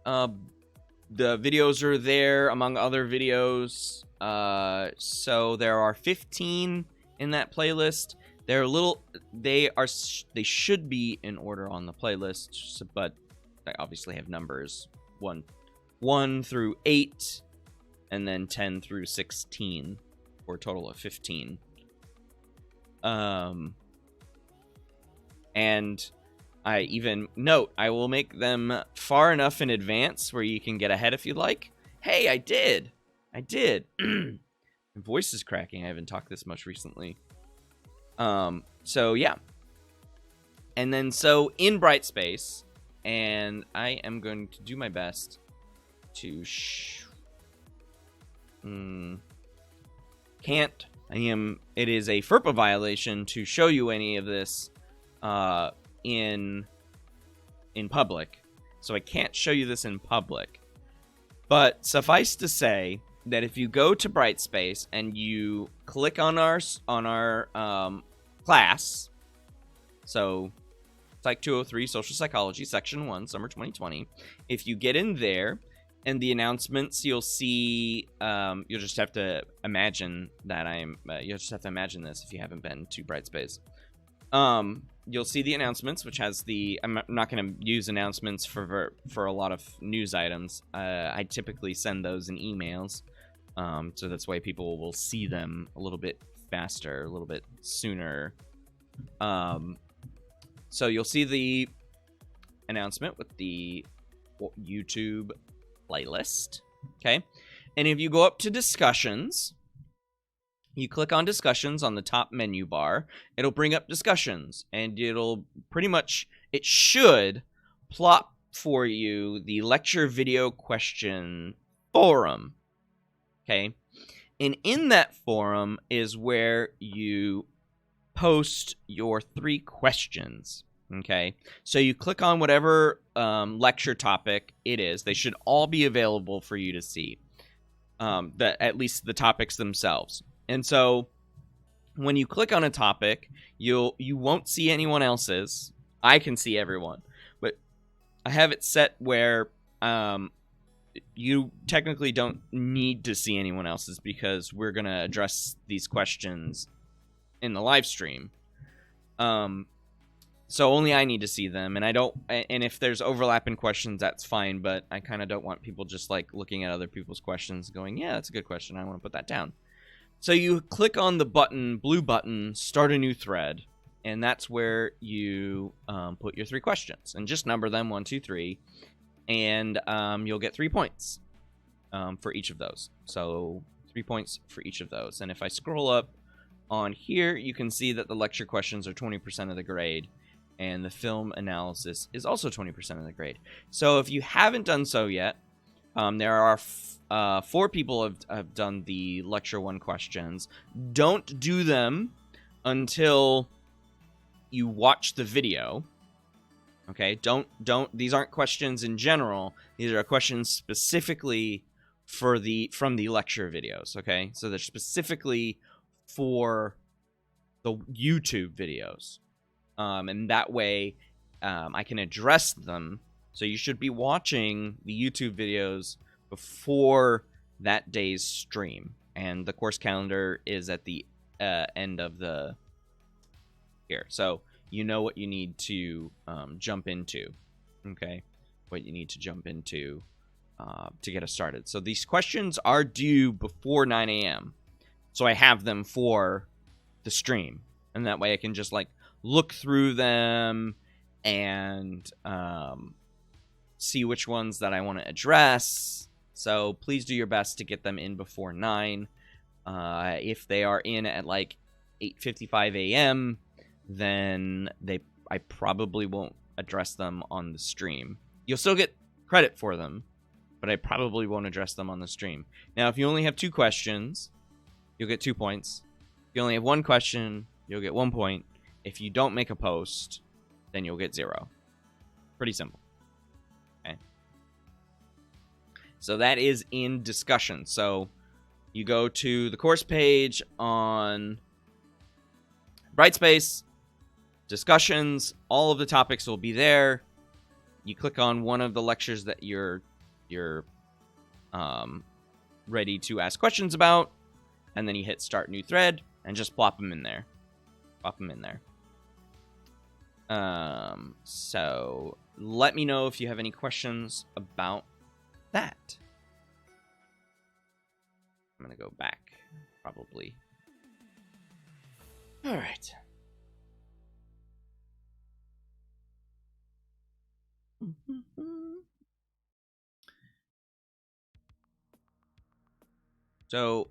The videos are there, among other videos. So there are 15 in that playlist. They should be in order on the playlist, but I obviously have numbers 1 through 8, and then 10 through 16, for a total of 15. And I even note I will make them far enough in advance where you can get ahead if you'd like. Hey, I did. My voice is cracking. I haven't talked this much recently. So yeah. And then so in Brightspace, and I am going to do my best to can't. It is a FERPA violation to show you any of this in public. So I can't show you this in public. But suffice to say that if you go to Brightspace and you click on our class, so Psych 203 Social Psychology Section 1 Summer 2020, if you get in there and the announcements, you'll see, you'll just have to imagine that you'll just have to imagine this if you haven't been to Brightspace. You'll see the announcements, which has I'm not going to use announcements for a lot of news items. I typically send those in emails, so that's why people will see them a little bit faster, a little bit sooner. So you'll see the announcement with the YouTube playlist, okay? And if you go up to discussions, you click on discussions on the top menu bar, it'll bring up discussions, and it should plot for you the lecture video question forum, okay? And in that forum is where you post your 3 questions, okay? So you click on whatever lecture topic it is. They should all be available for you to see, at least the topics themselves. And so when you click on a topic, you won't see anyone else's. I can see everyone, but I have it set where you technically don't need to see anyone else's because we're going to address these questions in the live stream. So only I need to see them, and if there's overlapping questions, that's fine, but I kind of don't want people just like looking at other people's questions going, yeah, that's a good question, I want to put that down. So you click on the blue button, start a new thread, and that's where you put your 3 questions, and just number them 1, 2, 3, and you'll get 3 points for each of those. So 3 points for each of those. And if I scroll up on here, you can see that the lecture questions are 20% of the grade, and the film analysis is also 20% of the grade. So if you haven't done so yet, there are 4 people have done the lecture 1 questions. Don't do them until you watch the video. Okay, don't. These aren't questions in general. These are questions specifically from the lecture videos. Okay, so they're specifically for the YouTube videos, and that way I can address them. So you should be watching the YouTube videos before that day's stream, and the course calendar is at the end of the here. So you know what you need to jump into. Okay, what you need to jump into to get us started. So these questions are due before 9 a.m. So I have them for the stream, and that way I can just like look through them and see which ones that I want to address. So please do your best to get them in before 9. If they are in at like 8:55 a.m., then I probably won't address them on the stream. You'll still get credit for them, but I probably won't address them on the stream. Now, if you only have 2 questions, you'll get 2 points. If you only have 1 question, you'll get 1 point. If you don't make a post, then you'll get 0. Pretty simple. Okay. So that is in discussion. So you go to the course page on Brightspace, discussions, all of the topics will be there. You click on one of the lectures that you're ready to ask questions about, and then you hit start new thread and just plop them in there. So let me know if you have any questions about that. I'm gonna go back, probably. All right. So,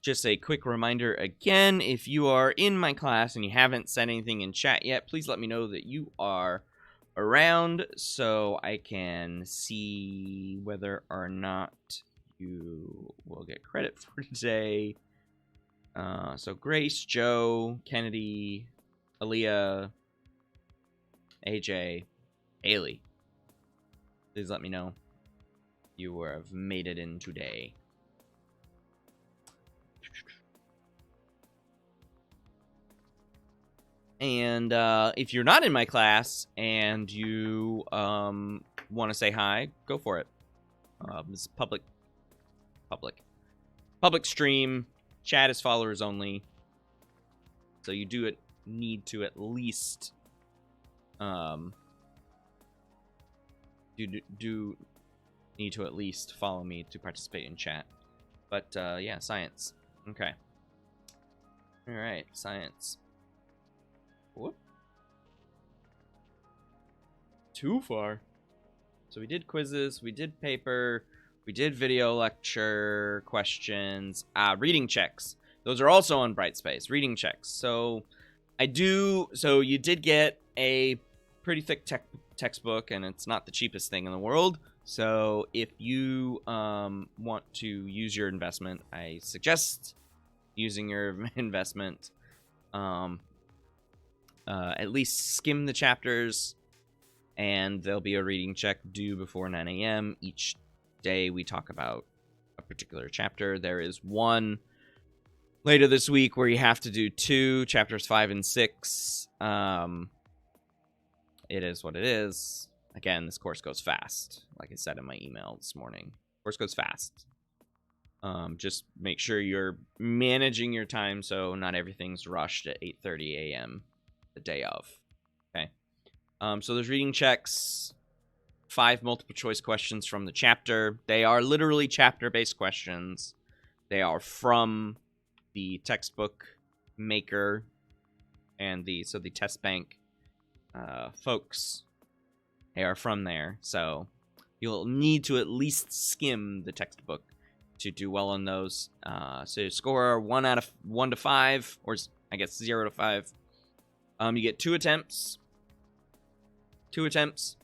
just a quick reminder again, if you are in my class and you haven't said anything in chat yet, please let me know that you are around so I can see whether or not you will get credit for today. So Grace, Joe, Kennedy, Aaliyah, AJ, Haley. Please let me know you have made it in today. And if you're not in my class and you want to say hi, go for it. It's public stream. Chat is followers only. So you need to at least need to at least follow me to participate in chat. But yeah, science. Okay. All right, science. Whoop. Too far. So we did quizzes, we did paper, we did video lecture questions, reading checks. Those are also on Brightspace, reading checks. So you did get a pretty thick textbook, and it's not the cheapest thing in the world. So if you want to use your investment, I suggest using your investment. At least skim the chapters, and there'll be a reading check due before 9 a.m. Each day we talk about a particular chapter. There is one later this week where you have to do 2, chapters 5 and 6. It is what it is. Again, this course goes fast. Like I said in my email this morning, course goes fast. Just make sure you're managing your time so not everything's rushed at 8:30 a.m. the day of. Okay. So there's reading checks, 5 multiple choice questions from the chapter. They are literally chapter-based questions. They are from the textbook maker and the test bank folks. They are from there, so you'll need to at least skim the textbook to do well on those. So you score 1 to 5, or I guess 0 to 5. You get 2 attempts. 2 attempts.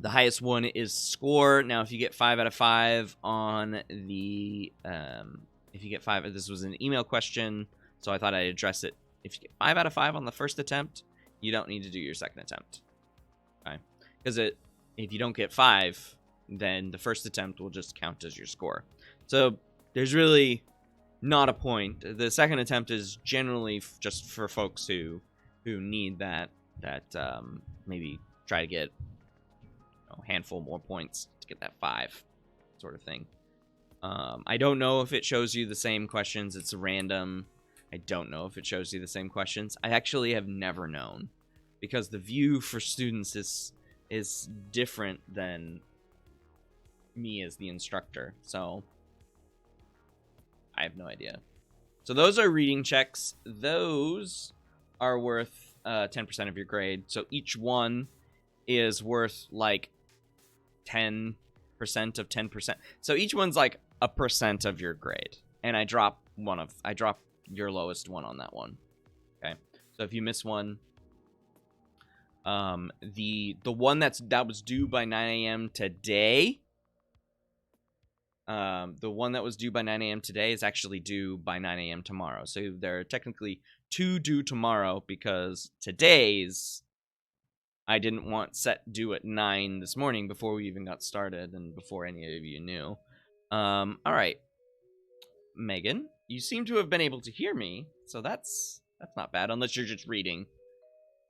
The highest one is score. Now, if you get 5 out of 5 on the, if you get 5, this was an email question, so I thought I'd address it. If you get 5 out of 5 on the first attempt, you don't need to do your second attempt. Okay? Because if you don't get 5, then the first attempt will just count as your score. So there's really not a point. The second attempt is generally just for folks who need that maybe try to get a handful more points to get that 5 sort of thing. I don't know if it shows you the same questions. It's random. I don't know if it shows you the same questions. I actually have never known. because the view for students is different than me as the instructor. So I have no idea. So those are reading checks. Those are worth 10% of your grade. So each one is worth like 10% of 10%. So each one's like a percent of your grade. And I drop your lowest one on that one. Okay. So if you miss one, the one that was due by 9 a.m. today, the one that was due by 9 a.m. today is actually due by 9 a.m. tomorrow. So there are technically 2 due tomorrow, because today's I didn't want set due at 9 this morning before we even got started and before any of you knew. All right, Megan, you seem to have been able to hear me, so that's not bad, unless you're just reading.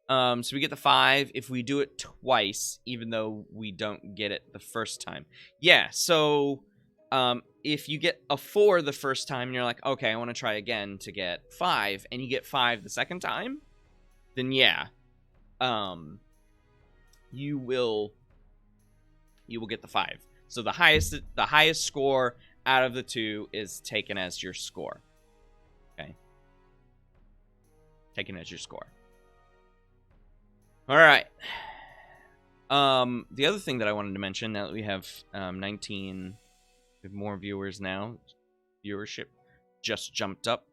So we get the 5 if we do it twice, even though we don't get it the first time. Yeah, so if you get a 4 the first time and you're like, okay, I want to try again to get 5, and you get 5 the second time, then yeah, you will get the 5. So the highest score out of the 2 is taken as your score. Okay, taken as your score. All right. The other thing that I wanted to mention, now that we have 19, we have more viewers now. Viewership just jumped up.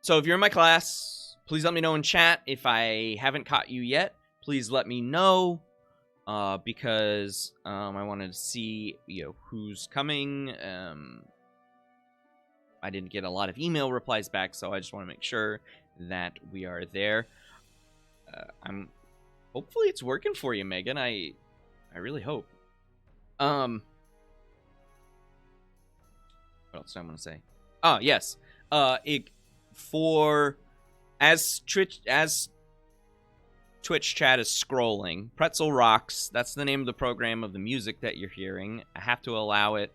So if you're in my class, please let me know in chat. If I haven't caught you yet, please let me know, because I wanted to see who's coming. I didn't get a lot of email replies back, so I just want to make sure that we are there. Hopefully it's working for you, Megan. I really hope. What else do I want to say? Oh, yes. As Twitch chat is scrolling, Pretzel Rocks, that's the name of the program of the music that you're hearing. I have to allow it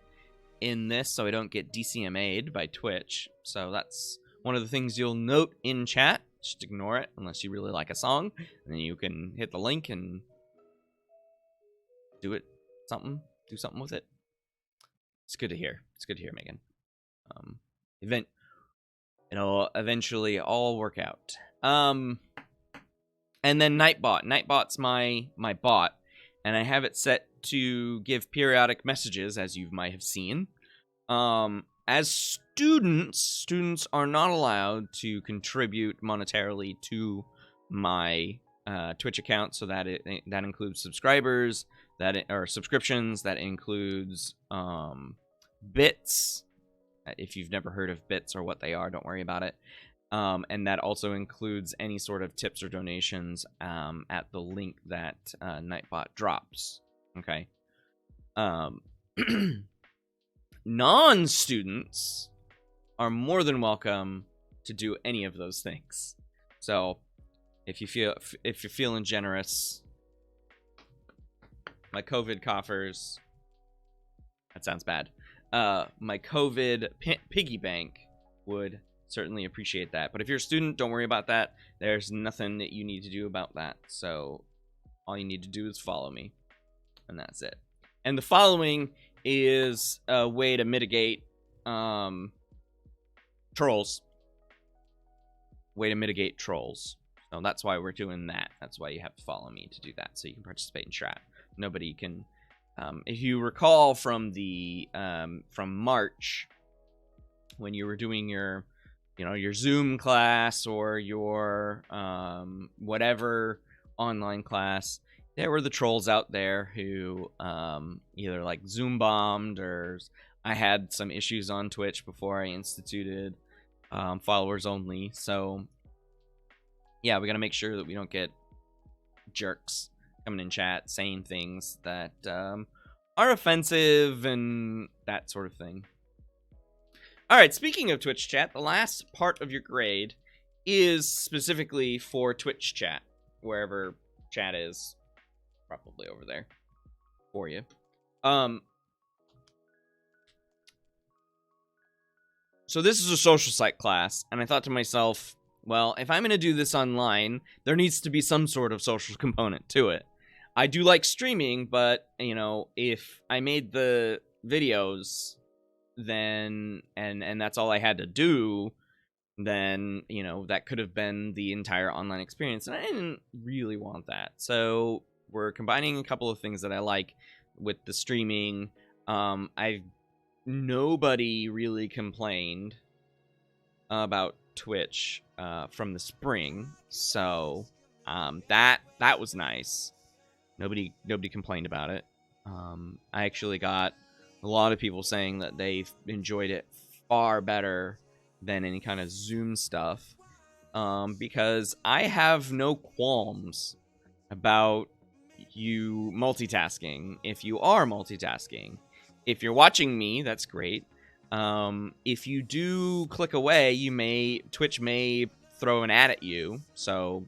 in this so I don't get DCMA'd by Twitch. So that's one of the things you'll note in chat. Just ignore it unless you really like a song, and then you can hit the link and do something with it. It's good to hear. It's good to hear, Megan. It'll eventually all work out. And then Nightbot. Nightbot's my bot, and I have it set to give periodic messages, as you might have seen. As students are not allowed to contribute monetarily to my Twitch account, so that that includes subscribers, or subscriptions, that includes bits. If you've never heard of bits or what they are, don't worry about it. And that also includes any sort of tips or donations at the link that Nightbot drops. Okay. Non-students are more than welcome to do any of those things. So if you're feeling generous, my COVID coffers, that sounds bad. My COVID piggy bank would certainly appreciate that. But if you're a student, don't worry about that. There's nothing that you need to do about that. So all you need to do is follow me, and that's it. And the following is a way to mitigate trolls. Way to mitigate trolls. So that's why we're doing that. That's why you have to follow me to do that, so you can participate in chat. Nobody can. If you recall from the from March, when you were doing your Zoom class or your whatever online class, there were the trolls out there who either like Zoom bombed, or I had some issues on Twitch before I instituted followers only. So yeah, we got to make sure that we don't get jerks coming in chat saying things that are offensive and that sort of thing. All right, speaking of Twitch chat, the last part of your grade is specifically for Twitch chat, wherever chat is, probably over there for you. So this is a social psych class, and I thought to myself, well, if I'm going to do this online, there needs to be some sort of social component to it. I do like streaming, but, you know, if I made the videos, then, and that's all I had to do, then, you know, that could have been the entire online experience, and I didn't really want that. So we're combining a couple of things that I like with the streaming. Nobody really complained about Twitch from the spring, so that was nice. Nobody complained about it. I actually got a lot of people saying that they've enjoyed it far better than any kind of Zoom stuff, because I have no qualms about you multitasking if you are multitasking. If you're watching me, that's great. If you do click away, Twitch may throw an ad at you, so,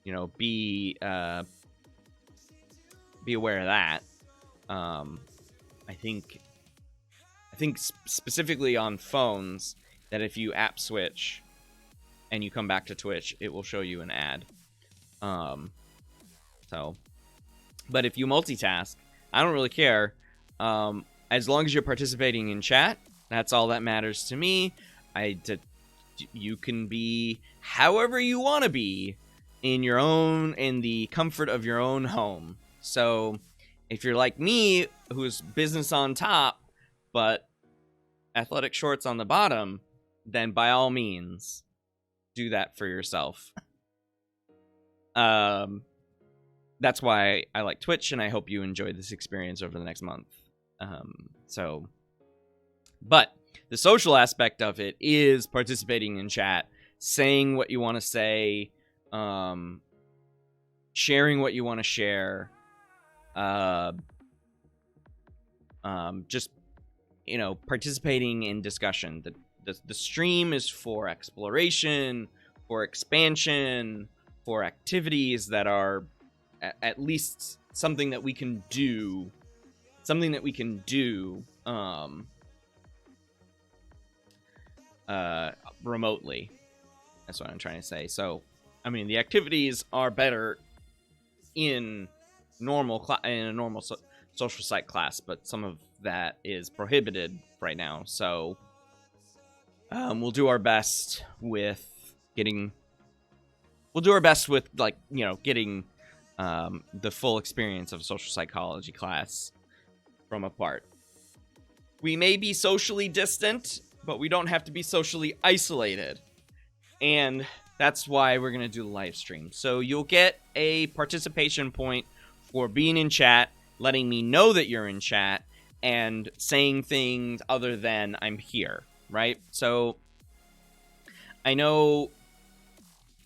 you know, be aware of that. I think specifically on phones, that if you app switch and you come back to Twitch, it will show you an ad. But if you multitask, I don't really care. As long as you're participating in chat, that's all that matters to me. You can be however you want to be in the comfort of your own home. So if you're like me, who's business on top, but athletic shorts on the bottom, then by all means, do that for yourself. That's why I like Twitch, and I hope you enjoy this experience over the next month. But the social aspect of it is participating in chat, saying what you want to say, sharing what you want to share, just, you know, participating in discussion. The stream is for exploration, for expansion, for activities that are at least something that we can do. Remotely. That's what I'm trying to say. So, I mean, the activities are better in a normal social psych class, but some of that is prohibited right now. So, we'll do our best with getting like, you know, getting the full experience of a social psychology class from apart. We may be socially distant, but we don't have to be socially isolated. And that's why we're going to do the live stream. So you'll get a participation point for being in chat, letting me know that you're in chat, and saying things other than I'm here, right? So I know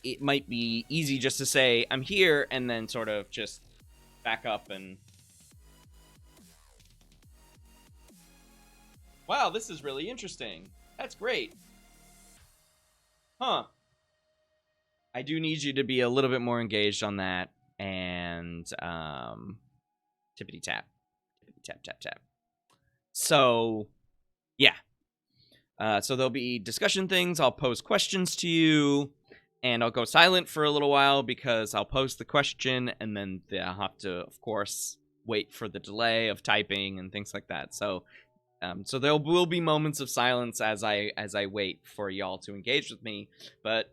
it might be easy just to say I'm here and then sort of just back up and... Wow, this is really interesting. That's great. Huh. I do need you to be a little bit more engaged on that, and tippity tap. Tippity tap, tap, tap. So, yeah. So there'll be discussion things. I'll pose questions to you, and I'll go silent for a little while because I'll pose the question, and then I'll have to, of course, wait for the delay of typing and things like that. So there will be moments of silence as I wait for y'all to engage with me. But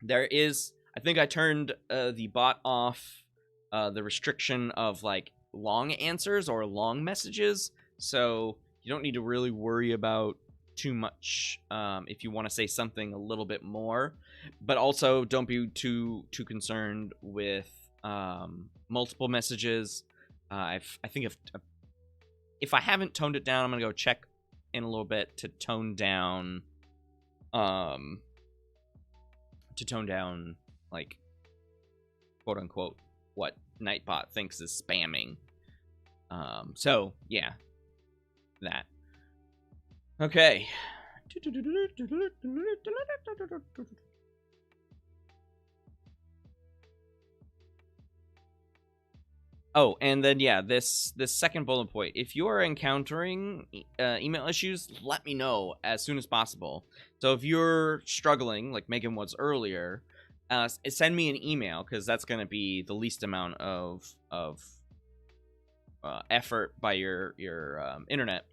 there is, I think I turned the bot off the restriction of like long answers or long messages, so you don't need to really worry about too much if you want to say something a little bit more. But also don't be too concerned with multiple messages. I think if I haven't toned it down, I'm gonna go check in a little bit to tone down like, quote unquote, what Nightbot thinks is spamming. So yeah, that. Okay. Oh, and then yeah, this second bullet point. If you are encountering email issues, let me know as soon as possible. So if you're struggling, like Megan was earlier, send me an email, because that's going to be the least amount of effort by your internet,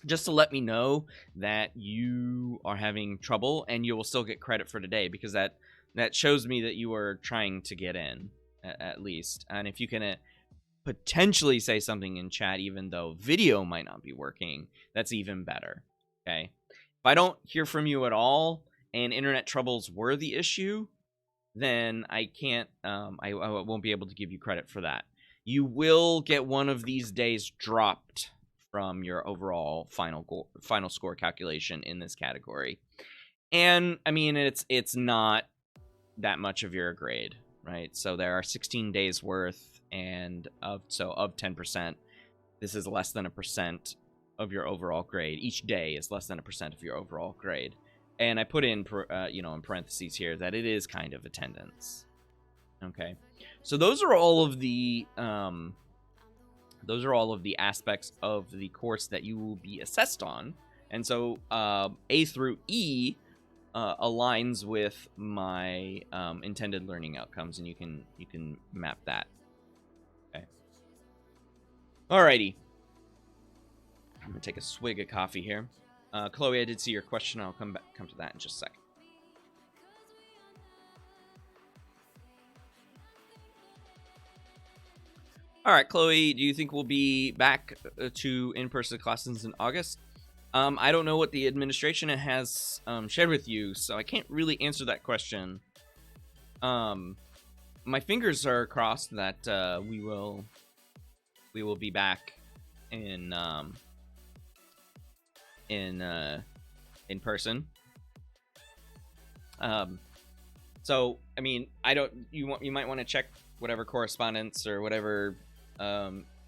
just to let me know that you are having trouble, and you will still get credit for today, because that shows me that you are trying to get in at least. And if you can potentially say something in chat, even though video might not be working, that's even better. Okay, if I don't hear from you at all and internet troubles were the issue, then I can't I won't be able to give you credit for that. You will get one of these days dropped from your overall final score calculation in this category. And I mean, it's not that much of your grade, right? So there are 16 days worth, and of 10%, this is less than 1% of your overall grade. Each day is less than 1% of your overall grade. And I put in in parentheses here that it is kind of attendance. Okay, so those are all of the aspects of the course that you will be assessed on. And so A through E aligns with my intended learning outcomes, and you can map that. Okay. Alrighty. I'm gonna take a swig of coffee here. Chloe, I did see your question. I'll come to that in just a second. All right, Chloe, do you think we'll be back to in-person classes in August? I don't know what the administration has shared with you, so I can't really answer that question. My fingers are crossed that we will be back in person. So I mean, you might want to check whatever correspondence or whatever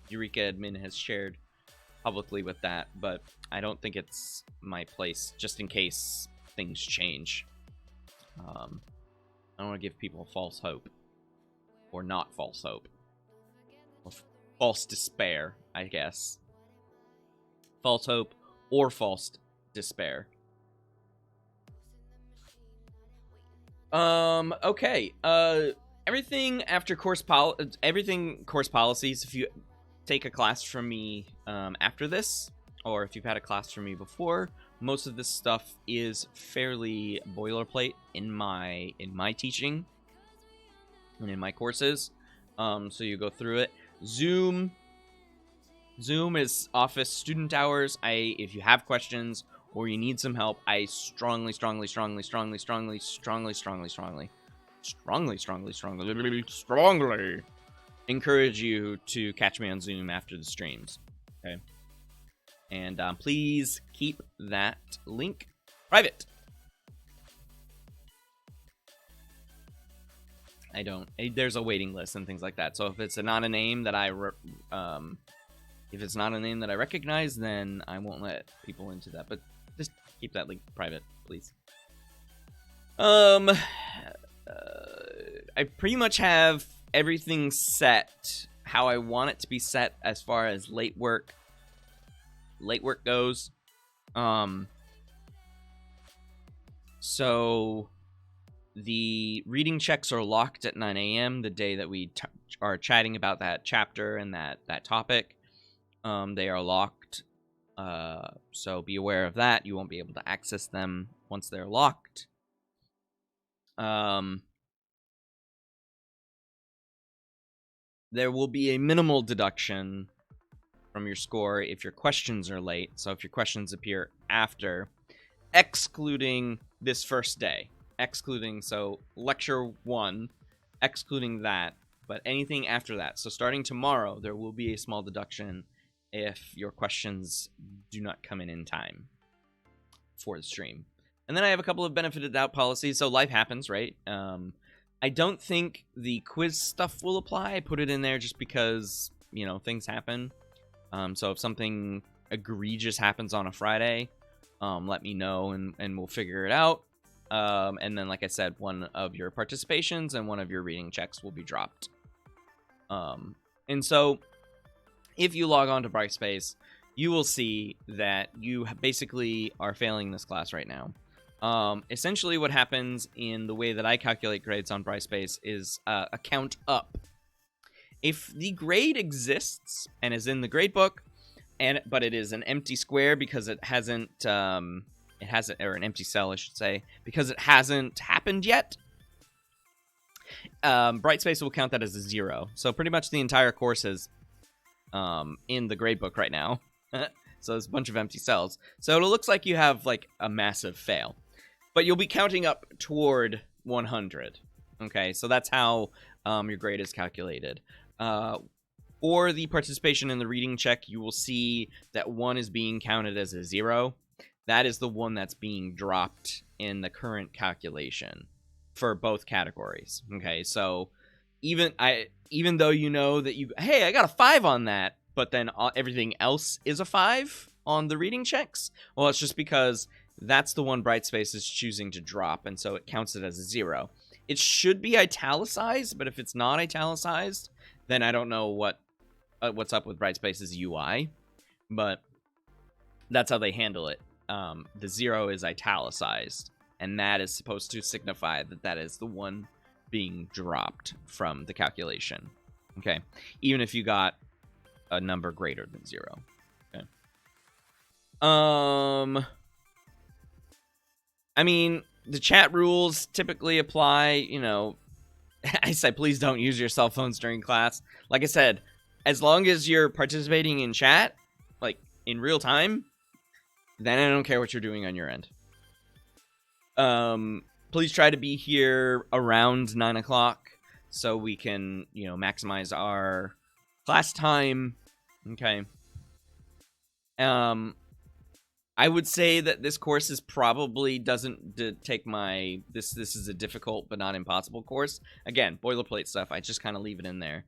Eureka admin has shared publicly with that, but I don't think it's my place, just in case things change. I don't want to give people false hope, or not false hope, or false despair, I guess. False hope or false despair. Okay. Everything after course policies. If you take a class from me after this, or if you've had a class from me before, most of this stuff is fairly boilerplate in my teaching and in my courses. So you go through it. Zoom is office student hours. If you have questions or you need some help, I strongly encourage you to catch me on Zoom after the streams. Okay, and please keep that link private. There's a waiting list and things like that. So if it's not a name that I recognize, then I won't let people into that. But just keep that link private, please. I pretty much have everything set how I want it to be set as far as late work goes. So the reading checks are locked at 9 a.m. the day that we are chatting about that chapter and that topic. They are locked, so be aware of that. You won't be able to access them once they're locked. There will be a minimal deduction from your score if your questions are late. So if your questions appear after, excluding this first day, so lecture 1, excluding that, but anything after that. So starting tomorrow, there will be a small deduction if your questions do not come in time for the stream. And then I have a couple of benefited doubt policies. So life happens, right? I don't think the quiz stuff will apply. I put it in there just because, things happen. So if something egregious happens on a Friday, let me know and we'll figure it out. And then, like I said, one of your participations and one of your reading checks will be dropped And so if you log on to Brightspace, you will see that you basically are failing this class right now. Essentially what happens in the way that I calculate grades on Brightspace is a count up. If the grade exists and is in the gradebook, but it is an empty square because it hasn't, or an empty cell, I should say, because it hasn't happened yet, Brightspace will count that as a 0. So pretty much the entire course is in the gradebook right now. So there's a bunch of empty cells. So it looks like you have like a massive fail. But you'll be counting up toward 100. Okay, so that's how your grade is calculated. For the participation in the reading check, you will see that 1 is being counted as a 0. That is the one that's being dropped in the current calculation for both categories. Okay, so even though you know that hey, I got a 5 on that, but then everything else is a 5 on the reading checks, well, it's just because that's the one Brightspace is choosing to drop, and so it counts it as a 0. It should be italicized, but if it's not italicized, then I don't know what's up with Brightspace's UI, but that's how they handle it. The 0 is italicized, and that is supposed to signify that that is the one being dropped from the calculation. Okay, even if you got a number greater than 0. Okay. I mean, the chat rules typically apply, you know. I said, please don't use your cell phones during class. Like I said, as long as you're participating in chat, like in real time, then I don't care what you're doing on your end. Please try to be here around 9 o'clock so we can, you know, maximize our class time. Okay. I would say that this course is probably doesn't take my this is a difficult but not impossible course. Again, boilerplate stuff. I just kind of leave it in there.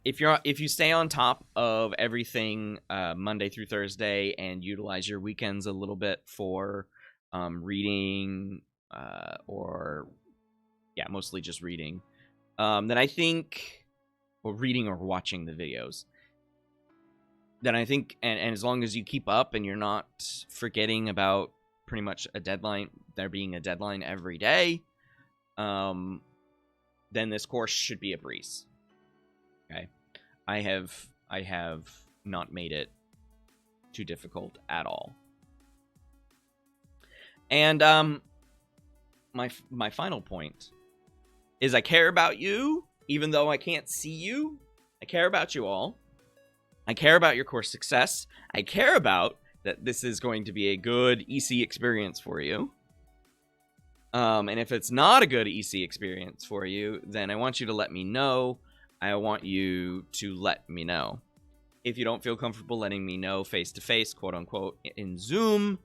If you stay on top of everything Monday through Thursday and utilize your weekends a little bit for reading or mostly just reading, then I think, or reading or watching the videos. Then I think, and as long as you keep up and you're not forgetting about pretty much a deadline, there being a deadline every day, then this course should be a breeze. Okay, I have not made it too difficult at all. And my final point is I care about you, even though I can't see you. I care about you all. I care about your course success. I care about that this is going to be a good EC experience for you. And if it's not a good EC experience for you, then I want you to let me know. I want you to let me know. If you don't feel comfortable letting me know face-to-face, quote-unquote, in Zoom,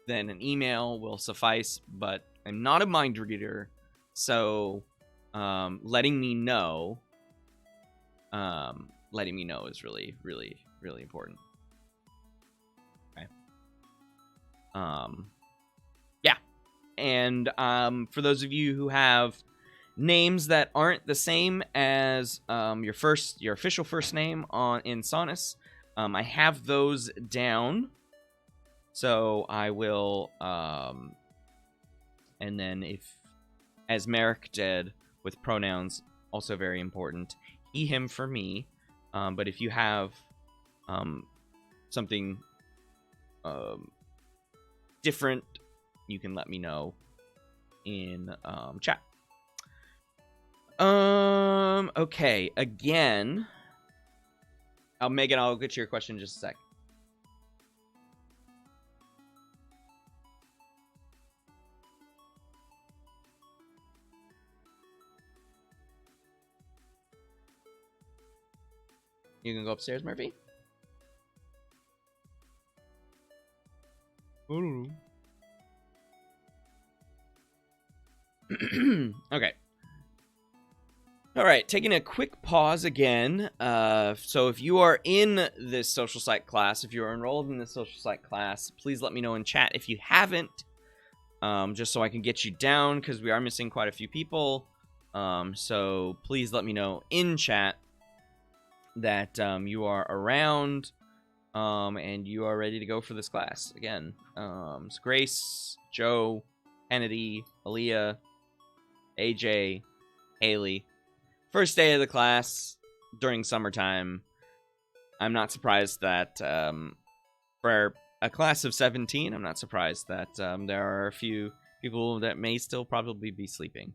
then an email will suffice. But I'm not a mind reader, so letting me know is really, really, really important. Okay. Yeah. And for those of you who have names that aren't the same as your official first name in Sonus, I have those down. So I will and then as Merrick did with pronouns, also very important, he, him for me. But if you have something different, you can let me know in chat. Okay, again, Megan, I'll get to your question in just a sec. You can go upstairs, Murphy? Okay. All right, taking a quick pause again. So if you are in this social psych class, if you are enrolled in this social psych class, please let me know in chat if you haven't, just so I can get you down, because we are missing quite a few people. So please let me know in chat that you are around and you are ready to go for this class. Again, it's Grace, Joe, Kennedy, Aaliyah, AJ, Haley. First day of the class during summertime. I'm not surprised that for a class of 17, I'm not surprised that there are a few people that may still probably be sleeping.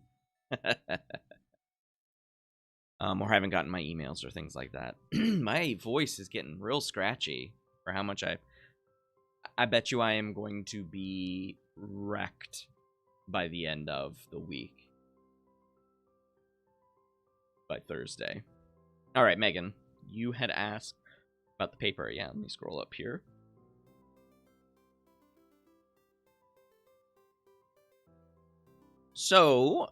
Or haven't gotten my emails or things like that. My voice is getting real scratchy for how much I bet you I am going to be wrecked by the end of the week. By Thursday. All right, Megan, you had asked about the paper. Yeah, let me scroll up here. So,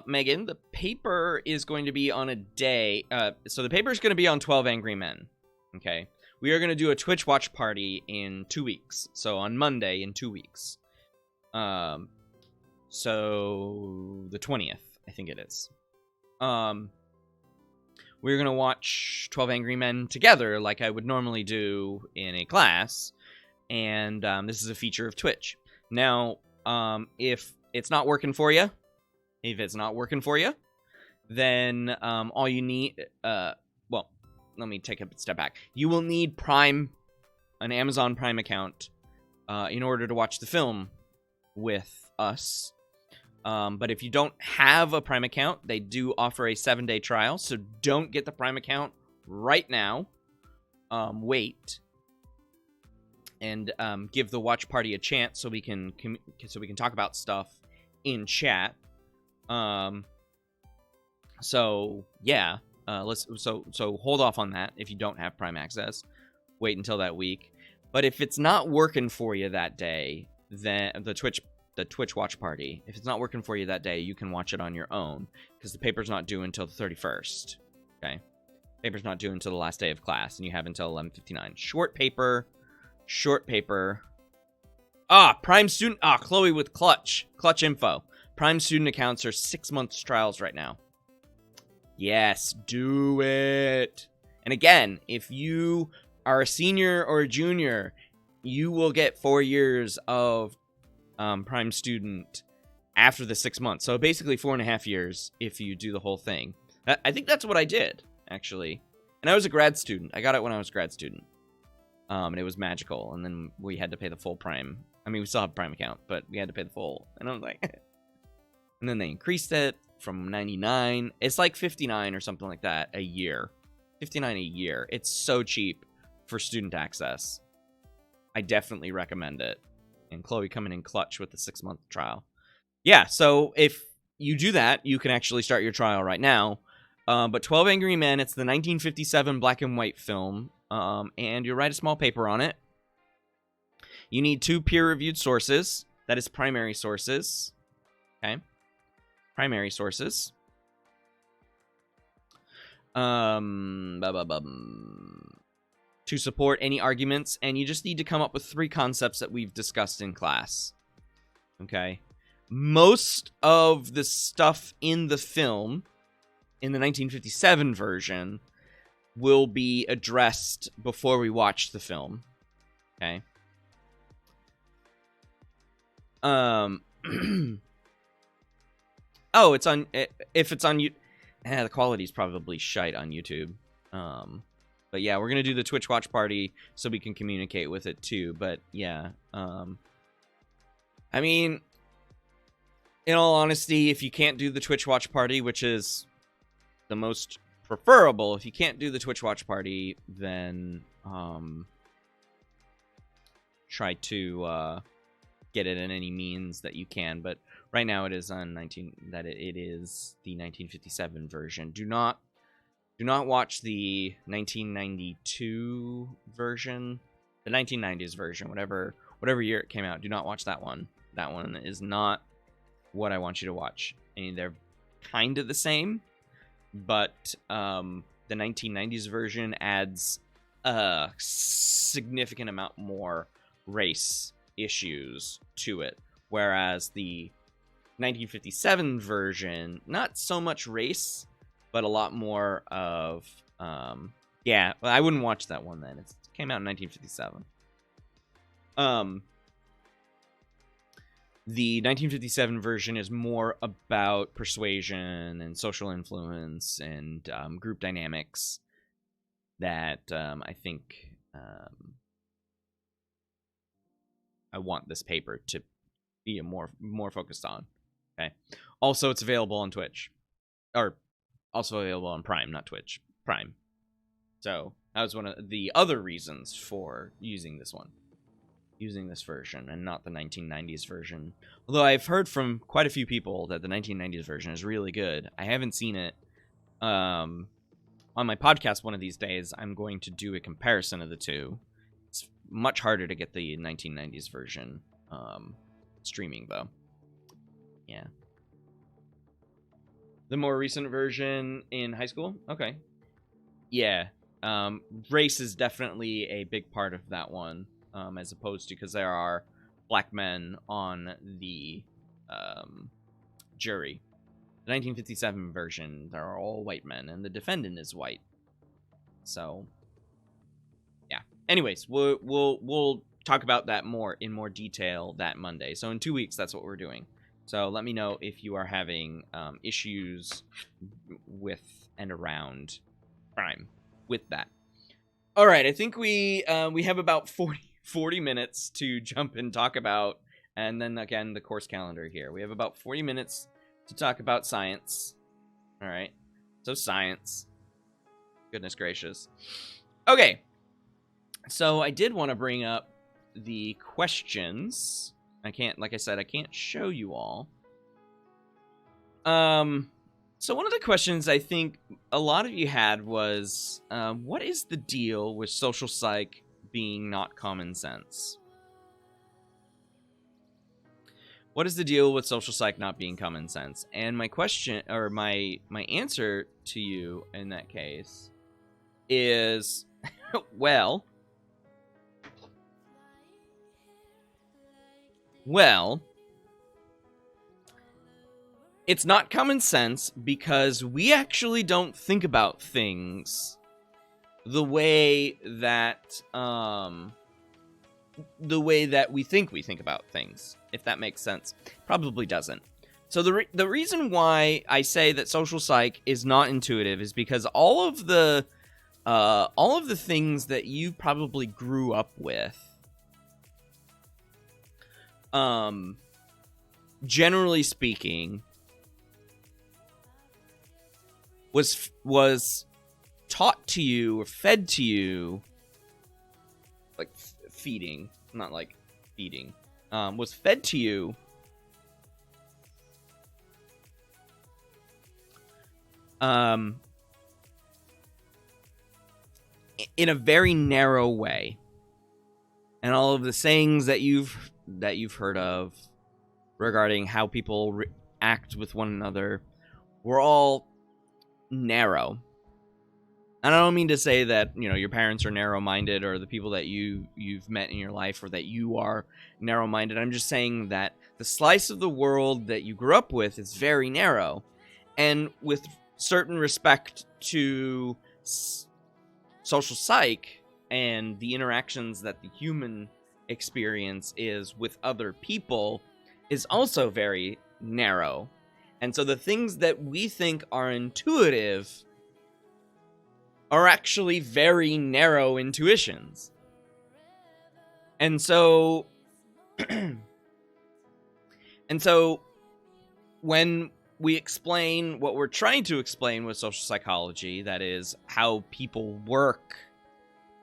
Megan, the paper is going to be on a day. So the paper is going to be on 12 Angry Men. Okay. We are going to do a Twitch watch party in 2 weeks. So on Monday in 2 weeks. So the 20th, I think it is. We're going to watch 12 Angry Men together like I would normally do in a class. And this is a feature of Twitch. Now, if it's not working for you, then all you need, well, let me take a step back. You will need Prime, an Amazon Prime account, in order to watch the film with us. But if you don't have a Prime account, they do offer a 7-day trial, so don't get the Prime account right now. Wait. And give the watch party a chance so we can talk about stuff in chat. So yeah, so hold off on that if you don't have Prime access. Wait until that week. But if it's not working for you that day, then the Twitch watch party, if it's not working for you that day, you can watch it on your own because the paper's not due until the 31st. Okay, paper's not due until the last day of class, and you have until 11:59. Short paper. Prime student. Chloe with Clutch info. Prime student accounts are 6 months trials right now. Yes, do it. And again, if you are a senior or a junior, you will get 4 years of Prime student after the 6 months. So basically 4.5 years if you do the whole thing. I think that's what I did, actually. And I was a grad student. I got it when I was a grad student. And it was magical. And then we had to pay the full Prime. I mean, we still have a Prime account, but we had to pay the full. And I was like... And then they increased it from 99. It's like 59 or something like that a year. 59 a year. It's so cheap for student access. I definitely recommend it. And Chloe coming in clutch with the 6-month trial. Yeah, so if you do that, you can actually start your trial right now. But 12 Angry Men, it's the 1957 black and white film. And you write a small paper on it. You need 2 peer-reviewed sources. That is primary sources. Okay. Primary sources. To support any arguments, and you just need to come up with 3 concepts that we've discussed in class. Okay. Most of the stuff in the film, in the 1957 version, will be addressed before we watch the film. Okay. Oh, it's on. If it's on you, the quality's probably shite on YouTube. But yeah, we're gonna do the Twitch watch party so we can communicate with it too. But yeah, I mean, in all honesty, if you can't do the Twitch watch party, which is the most preferable, if you can't do the Twitch watch party, then try to get it in any means that you can. But right now it is on it is the 1957 version. Do not watch the 1992 version, the 1990s version, whatever year it came out. Do not watch that one. That one is not what I want you to watch. I mean, they're kind of the same, but the 1990s version adds a significant amount more race issues to it, whereas the 1957 version, not so much race, but a lot more of Yeah, well, I wouldn't watch that one then. It came out in 1957. The 1957 version is more about persuasion and social influence and group dynamics that I think I want this paper to be more focused on. Okay. Also, it's available on Twitch, or also available on Prime, not Twitch, Prime. So that was one of the other reasons for using this version and not the 1990s version. Although I've heard from quite a few people that the 1990s version is really good. I haven't seen it. On my podcast one of these days, I'm going to do a comparison of the two. It's much harder to get the 1990s version streaming, though. Yeah. The more recent version in high school? Okay. Yeah. Race is definitely a big part of that one, as opposed to, because there are black men on the jury. The 1957 version, there are all white men, and the defendant is white. So, yeah. Anyways, we'll talk about that in more detail that Monday. So in 2 weeks, that's what we're doing. So let me know if you are having issues with and around Prime with that. All right, I think we have about 40 minutes to jump and talk about, and then again the course calendar here. We have about 40 minutes to talk about science. All right, so science. Goodness gracious. Okay, so I did want to bring up the questions. Like I said, I can't show you all. So one of the questions I think a lot of you had was, what is the deal with social psych being not common sense? What is the deal with social psych not being common sense? And my question, or my answer to you in that case is, well, it's not common sense because we actually don't think about things the way that we think about things, if that makes sense. Probably doesn't. So the reason why I say that social psych is not intuitive is because all of the things that you probably grew up with, generally speaking, was taught to you or fed to you, like feeding, not like feeding, was fed to you in a very narrow way. And all of the sayings that you've heard of regarding how people act with one another were all narrow. And I don't mean to say that, your parents are narrow-minded, or the people that you've met in your life, or that you are narrow-minded. I'm just saying that the slice of the world that you grew up with is very narrow. And with certain respect to social psych and the interactions that the human experience is with other people is also very narrow. And so the things that we think are intuitive are actually very narrow intuitions. And so when we explain what we're trying to explain with social psychology, that is how people work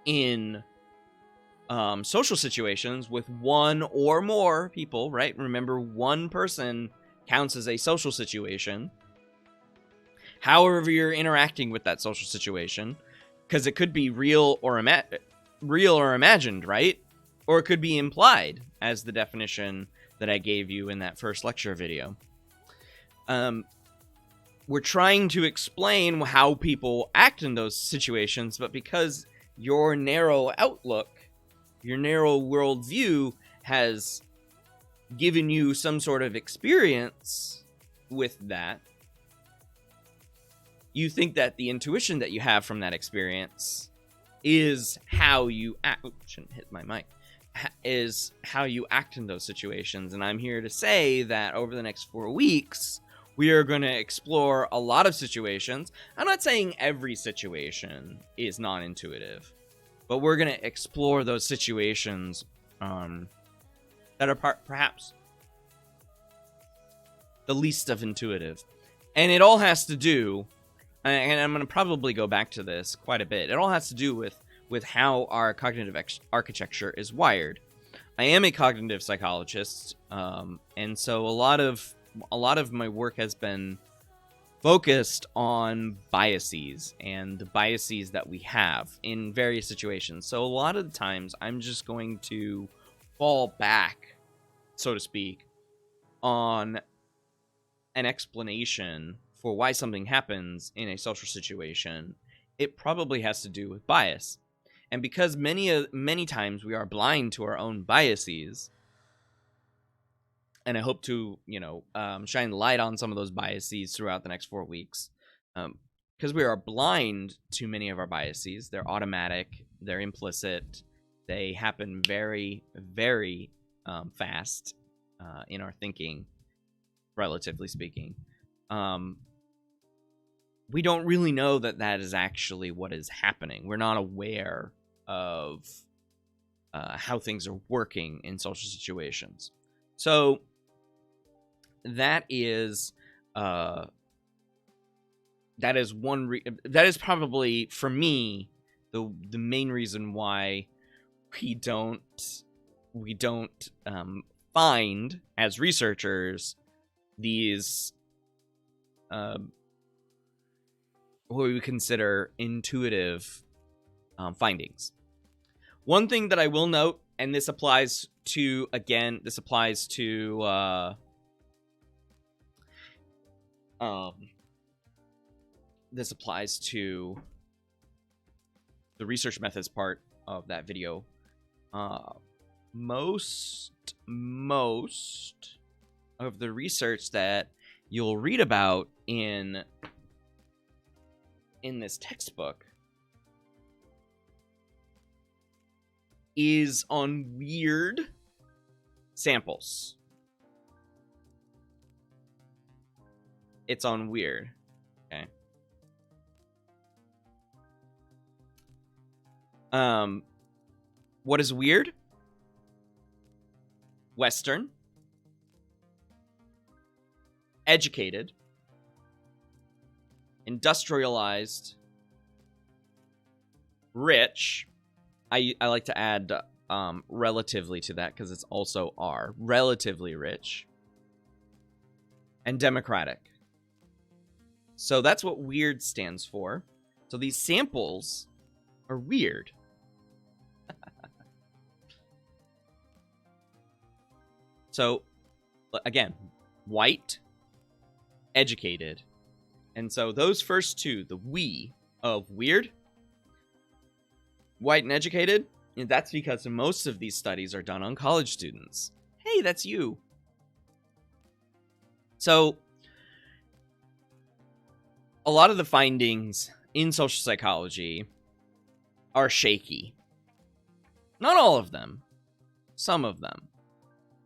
in social situations with one or more people, right? Remember, one person counts as a social situation. However you're interacting with that social situation, because it could be real or imagined, right? Or it could be implied, as the definition that I gave you in that first lecture video. We're trying to explain how people act in those situations, but because your narrow outlook, your narrow worldview has given you some sort of experience with that, you think that the intuition that you have from that experience is how you act. Oh, shouldn't hit my mic. Is how you act in those situations. And I'm here to say that over the next 4 weeks, we are going to explore a lot of situations. I'm not saying every situation is non-intuitive, but we're going to explore those situations that are perhaps the least of intuitive. And it all has to do, and I'm going to probably go back to this quite a bit, it all has to do with how our cognitive architecture is wired. I am a cognitive psychologist, and so a lot of my work has been focused on biases and the biases that we have in various situations. So a lot of the times I'm just going to fall back, so to speak, on an explanation for why something happens in a social situation. It probably has to do with bias. And because many times we are blind to our own biases, and I hope to, shine light on some of those biases throughout the next 4 weeks, because we are blind to many of our biases. They're automatic, they're implicit, they happen very, very fast in our thinking, relatively speaking. We don't really know that is actually what is happening. We're not aware of how things are working in social situations. So that is probably, for me, the main reason why we don't find, as researchers, these what we consider intuitive findings. One thing that I will note, and this applies to the research methods part of that video. Most of the research that you'll read about in this textbook is on weird samples. It's on weird. Okay. What is weird? Western. Educated. Industrialized. Rich. I like to add relatively to that because it's also R. Relatively rich. And democratic. So that's what weird stands for. So these samples are weird. So, again, white, educated. And so those first two, the we of weird, white and educated, and that's because most of these studies are done on college students. Hey, that's you. So, a lot of the findings in social psychology are shaky. Not all of them. Some of them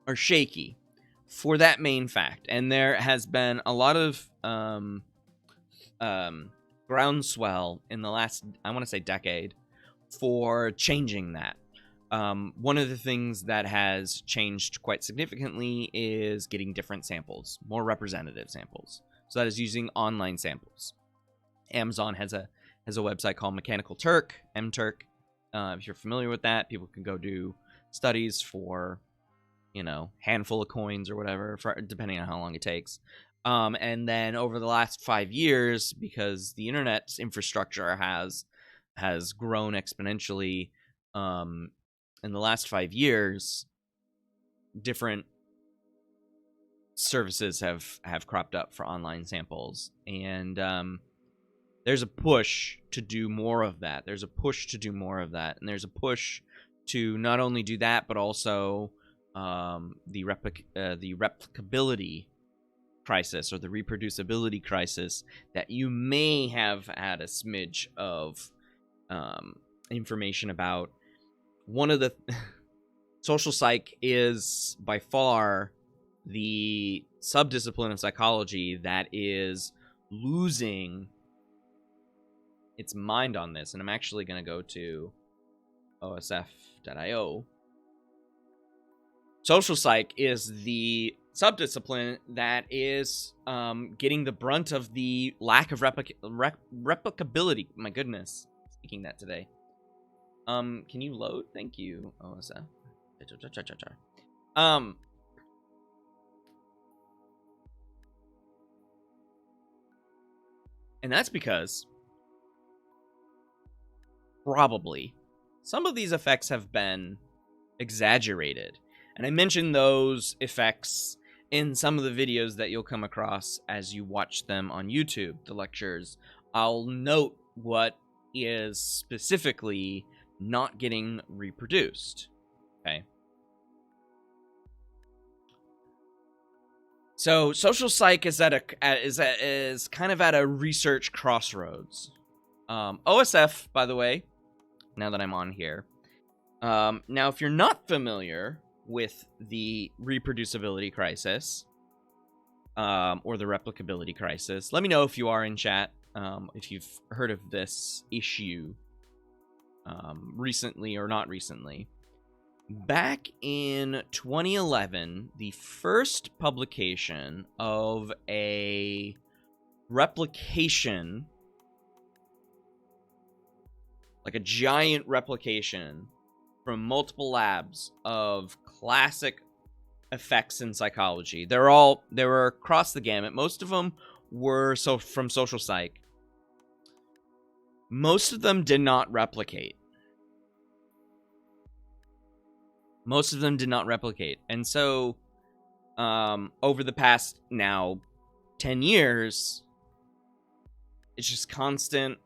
are shaky for that main fact. And there has been a lot of groundswell in the last, I want to say, decade for changing that. One of the things that has changed quite significantly is getting different samples, more representative samples. So that is using online samples. Amazon has a website called Mechanical Turk, MTurk. If you're familiar with that, people can go do studies for, handful of coins or whatever, depending on how long it takes. And then over the last 5 years, because the internet's infrastructure has grown exponentially, in the last 5 years, different services have cropped up for online samples, and there's a push to do more of that. And there's a push to not only do that, but also the replicability crisis or the reproducibility crisis that you may have had a smidge of information about one of the social psych is by far the subdiscipline of psychology that is losing its mind on this. And I'm actually going to go to osf.io. Social psych is the subdiscipline that is getting the brunt of the lack of replicability. My goodness, speaking that today. Can you load? Thank you, OSF. And that's because probably some of these effects have been exaggerated. And I mentioned those effects in some of the videos that you'll come across as you watch them on YouTube, the lectures. I'll note what is specifically not getting reproduced. Okay. So social psych is is kind of at a research crossroads. OSF, by the way, now that I'm on here. Now, if you're not familiar with the reproducibility crisis, or the replicability crisis, let me know if you are in chat, if you've heard of this issue recently or not recently. Back in 2011, the first publication of a replication, like a giant replication from multiple labs of classic effects in psychology. They were across the gamut. Most of them were from social psych. Most of them did not replicate. Most of them did not replicate. And so, over the past now 10 years, it's just constant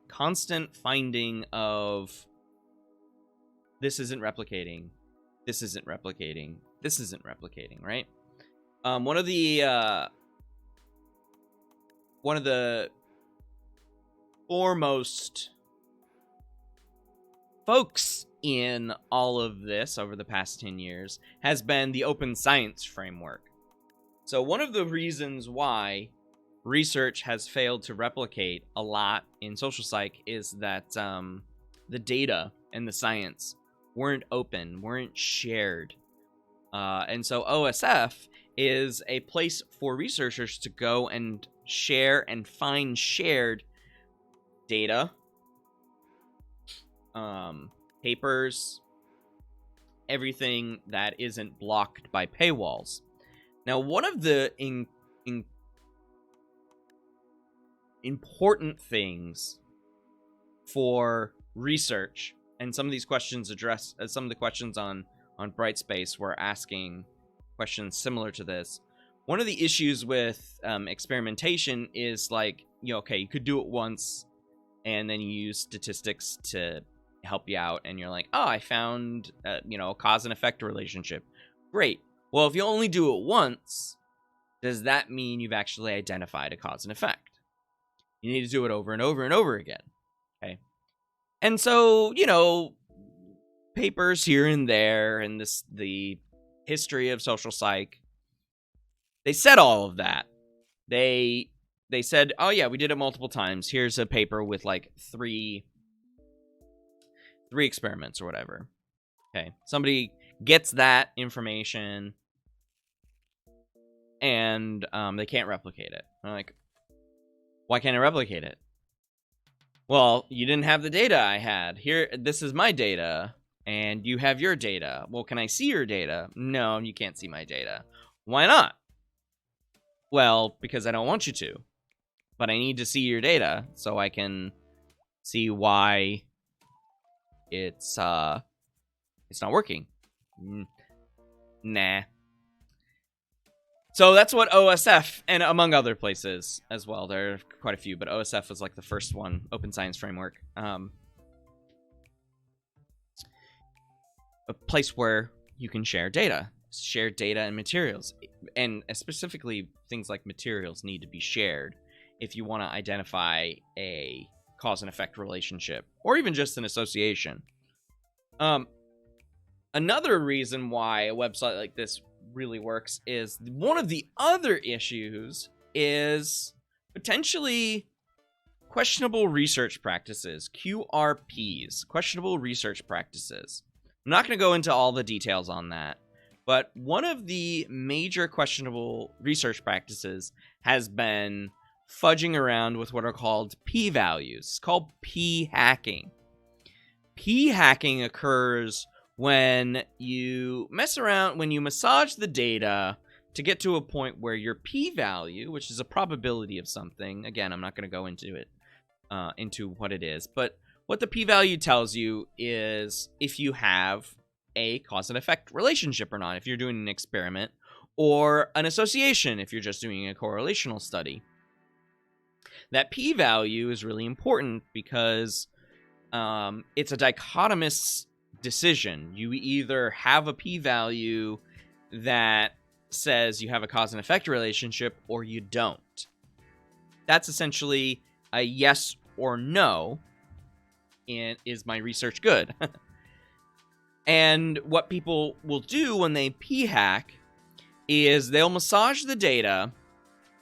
finding of this isn't replicating, this isn't replicating, this isn't replicating, right? One of the foremost folks in all of this over the past 10 years has been the open science framework. So one of the reasons why research has failed to replicate a lot in social psych is that the data and the science weren't open, weren't shared. And so OSF is a place for researchers to go and share and find shared data, papers, everything that isn't blocked by paywalls. Now, one of the important things for research, and some of these questions address, some of the questions on Brightspace were asking questions similar to this. One of the issues with experimentation is like, okay, you could do it once, and then you use statistics to help you out, and you're like, oh, I found a cause and effect relationship. Great. Well, if you only do it once, does that mean you've actually identified a cause and effect? You need to do it over and over and over again. Okay. And so, papers here and there, and the history of social psych, they said all of that. They said, oh yeah, we did it multiple times. Here's a paper with like three experiments or whatever. Okay. Somebody gets that information and they can't replicate it. They're like, why can't I replicate it? Well, you didn't have the data I had. Here, this is my data, and you have your data. Well, can I see your data? No, you can't see my data. Why not? Well, because I don't want you to. But I need to see your data so I can see why it's not working. Nah. So that's what OSF, and among other places as well, there are quite a few, but OSF was like the first one, Open Science Framework. A place where you can share data and materials, and specifically things like materials need to be shared if you want to identify a cause and effect relationship, or even just an association. Another reason why a website like this really works is one of the other issues is potentially questionable research practices, QRPs, questionable research practices. I'm not going to go into all the details on that, but one of the major questionable research practices has been fudging around with what are called p-values. It's called p-hacking. P-hacking occurs when you mess around, when you massage the data to get to a point where your p-value, which is a probability of something, again, I'm not going to go into it, into what it is, but what the p-value tells you is if you have a cause and effect relationship or not, if you're doing an experiment, or an association if you're just doing a correlational study. That p-value is really important because it's a dichotomous decision. You either have a p-value that says you have a cause and effect relationship or you don't. That's essentially a yes or no. And is my research good? And what people will do when they p-hack is they'll massage the data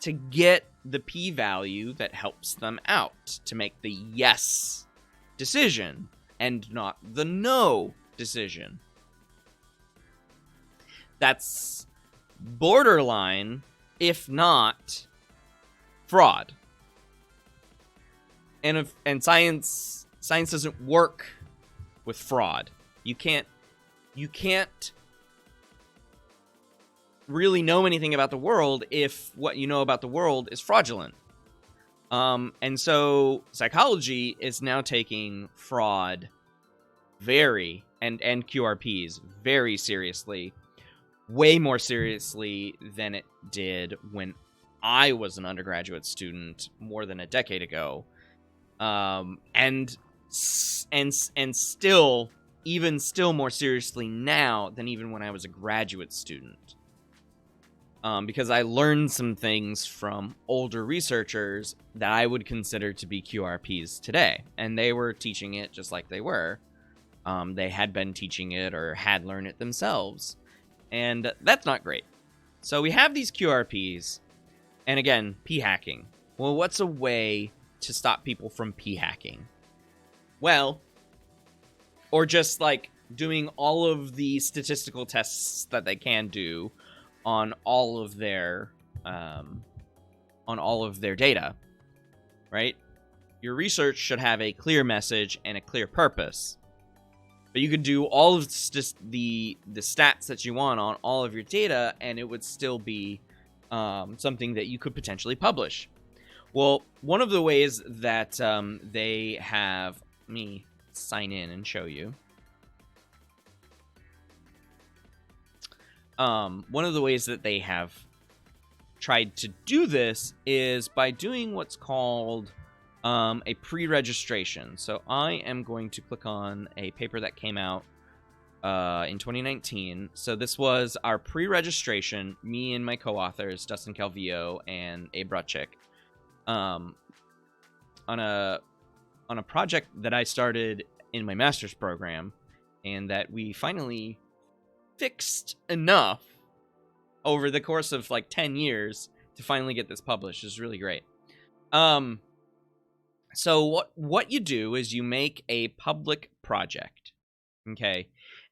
to get the p-value that helps them out to make the yes decision and not the no decision. That's borderline, if not fraud. And science doesn't work with fraud. You can't really know anything about the world if what you know about the world is fraudulent. And so psychology is now taking fraud and QRPs very seriously, way more seriously than it did when I was an undergraduate student more than a decade ago. And still more seriously now than even when I was a graduate student. Because I learned some things from older researchers that I would consider to be QRPs today. And they were teaching it just like they were. They had been teaching it or had learned it themselves. And that's not great. So we have these QRPs. And again, p-hacking. Well, what's a way to stop people from p-hacking? Well, or just like doing all of the statistical tests that they can do on all of their data, right? Your research should have a clear message and a clear purpose. But you could do all of just the stats that you want on all of your data, and it would still be something that you could potentially publish. Well, one of the ways that they have me sign in and show you. One of the ways that they have tried to do this is by doing what's called a pre-registration. So I am going to click on a paper that came out in 2019. So this was our pre-registration, me and my co-authors, Dustin Calvillo and Abe Brutchick, on a project that I started in my master's program, and that we finally fixed enough over the course of like 10 years to finally get this published. Is really great. So what you do is you make a public project, okay?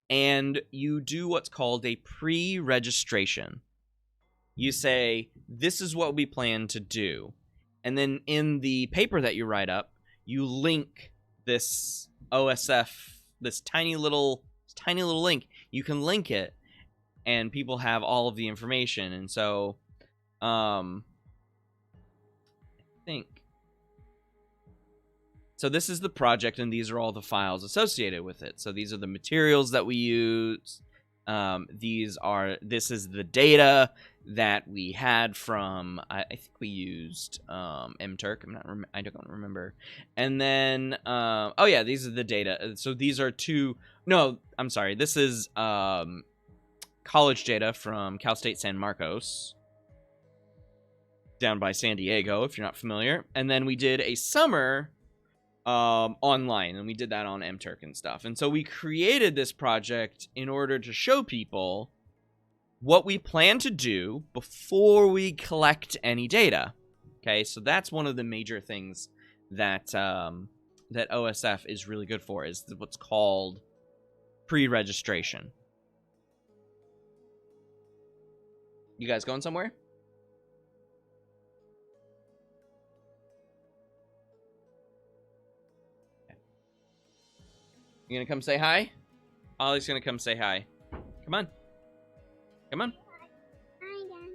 And you do what's called a pre-registration. You say, this is what we plan to do. And then in the paper that you write up, you link this OSF, this tiny little link. You can link it, and people have all of the information. And so, I think. So this is the project, and these are all the files associated with it. So these are the materials that we use. This is the data that we had from, I think we used MTurk. I don't remember. And then, oh yeah, these are the data. So these are this is college data from Cal State San Marcos, down by San Diego, if you're not familiar. And then we did a summer online, and we did that on MTurk and stuff. And so we created this project in order to show people what we plan to do before we collect any data. Okay, so that's one of the major things that that OSF is really good for, is what's called pre-registration. You guys going somewhere? You gonna come say hi? Ollie's gonna come say hi. Come on. Come on. Hi, Dan.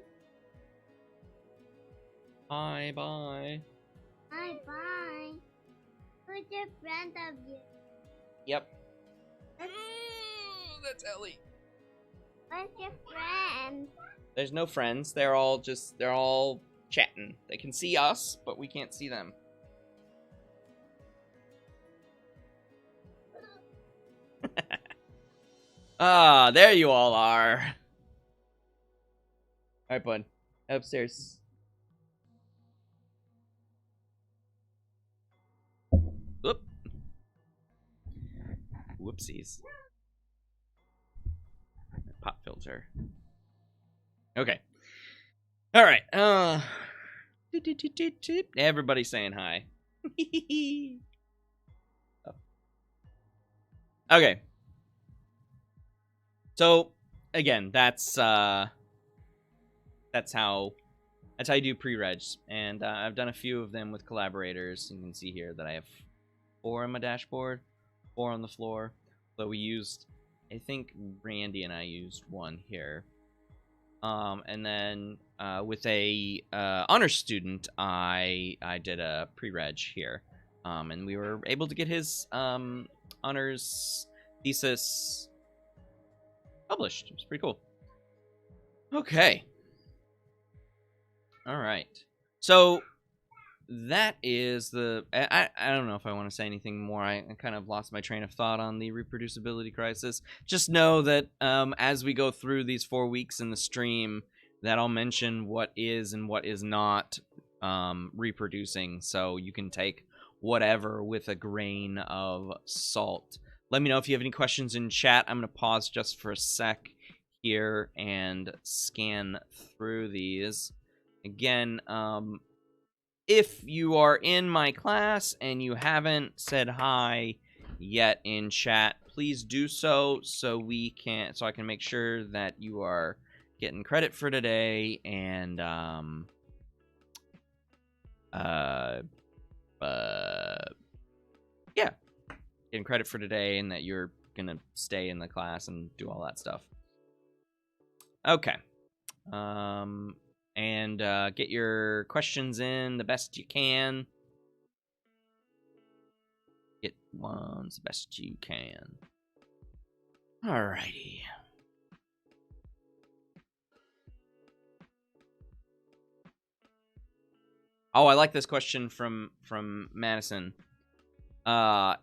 Hi, bye. Hi, bye. Who's your friend of you? Yep. That's Ellie. Where's your friend? There's no friends. They're all chatting. They can see us, but we can't see them. Ah, there you all are. Alright, bud. Upstairs. Whoop. Whoopsies. Pop filter. Okay. Alright. Everybody's saying hi. Oh. Okay. So again, that's how you do pre-regs, and I've done a few of them with collaborators. You can see here that I have 4 on my dashboard, 4 on the floor. So we used, I think Randy and I used 1 here, and then with a honors student, I did a pre-reg here, and we were able to get his honors thesis published. It was pretty cool. Okay. All right. So that is the... I don't know if I want to say anything more. I kind of lost my train of thought on the reproducibility crisis. Just know that as we go through these 4 weeks in the stream, that I'll mention what is and what is not reproducing. So you can take whatever with a grain of salt. Let me know if you have any questions in chat. I'm going to pause just for a sec here and scan through these. Again, if you are in my class and you haven't said hi yet in chat, please do so so I can make sure that you are getting credit for today, and yeah, getting credit for today, and that you're gonna stay in the class and do all that stuff. Okay. And get your questions in the best you can. Get ones the best you can. Alrighty. Oh, I like this question from Madison.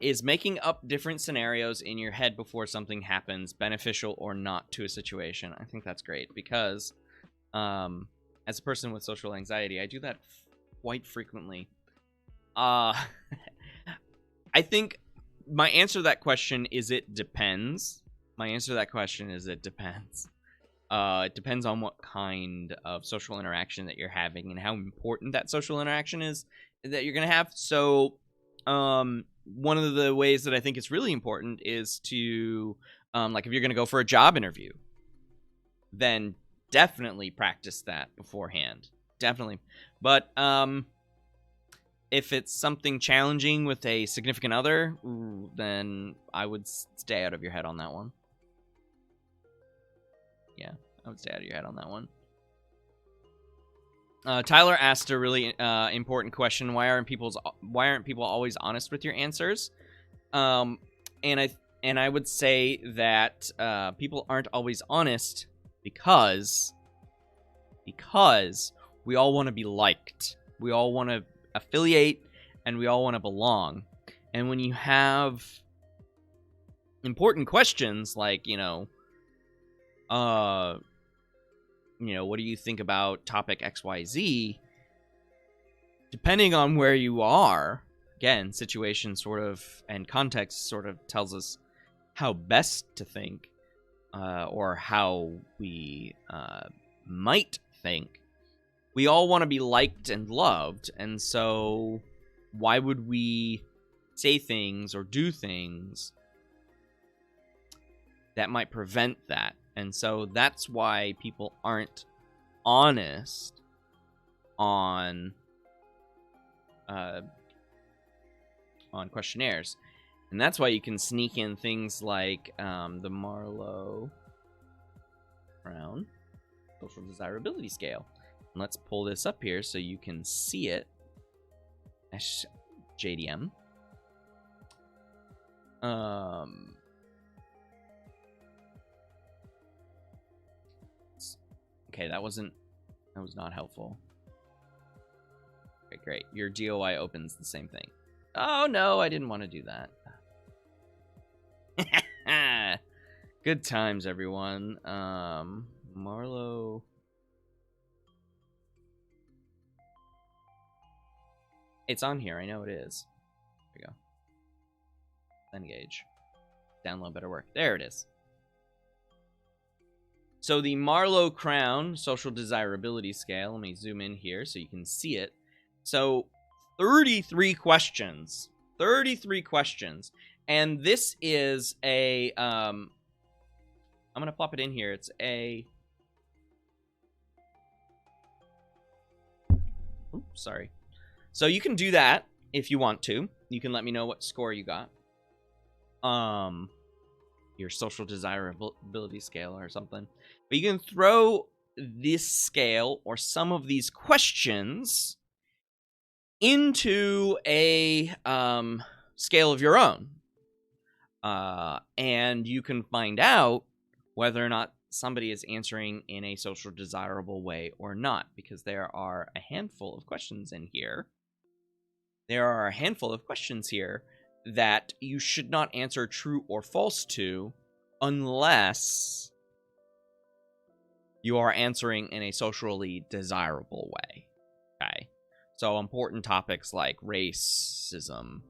Is making up different scenarios in your head before something happens beneficial or not to a situation? I think that's great, because as a person with social anxiety, I do that quite frequently. I think my answer to that question is it depends. It depends on what kind of social interaction that you're having and how important that social interaction is that you're going to have. So one of the ways that I think it's really important is to, like, if you're going to go for a job interview, then definitely practice that beforehand. Definitely. But if it's something challenging with a significant other, then I would stay out of your head on that one. Yeah, I would stay out of your head on that one. Tyler asked a really important question. Why aren't people always honest with your answers? And I would say that people aren't always honest because we all want to be liked. We all want to affiliate, and we all want to belong. And when you have important questions like, what do you think about topic XYZ? Depending on where you are, again, situation sort of and context sort of tells us how best to think, or how we might think. We all want to be liked and loved, and so why would we say things or do things that might prevent that? And so that's why people aren't honest on questionnaires. And that's why you can sneak in things like the Marlowe Brown Social Desirability Scale. And let's pull this up here so you can see it. JDM. Okay, that was not helpful. Okay, great. Your GUI opens the same thing. Oh no, I didn't want to do that. Good times, everyone. Marlowe. It's on here. I know it is. There we go. Engage. Download better work. There it is. So the Marlowe Crown Social Desirability Scale. Let me zoom in here so you can see it. So 33 questions. 33 questions. And this is a I'm going to plop it in here. It's a Oops, sorry. So you can do that if you want to. You can let me know what score you got. Your social desirability scale or something. But you can throw this scale or some of these questions into a scale of your own. And you can find out whether or not somebody is answering in a social desirable way or not, because there are a handful of questions in here. There are a handful of questions here that you should not answer true or false to unless you are answering in a socially desirable way. Okay? So important topics like racism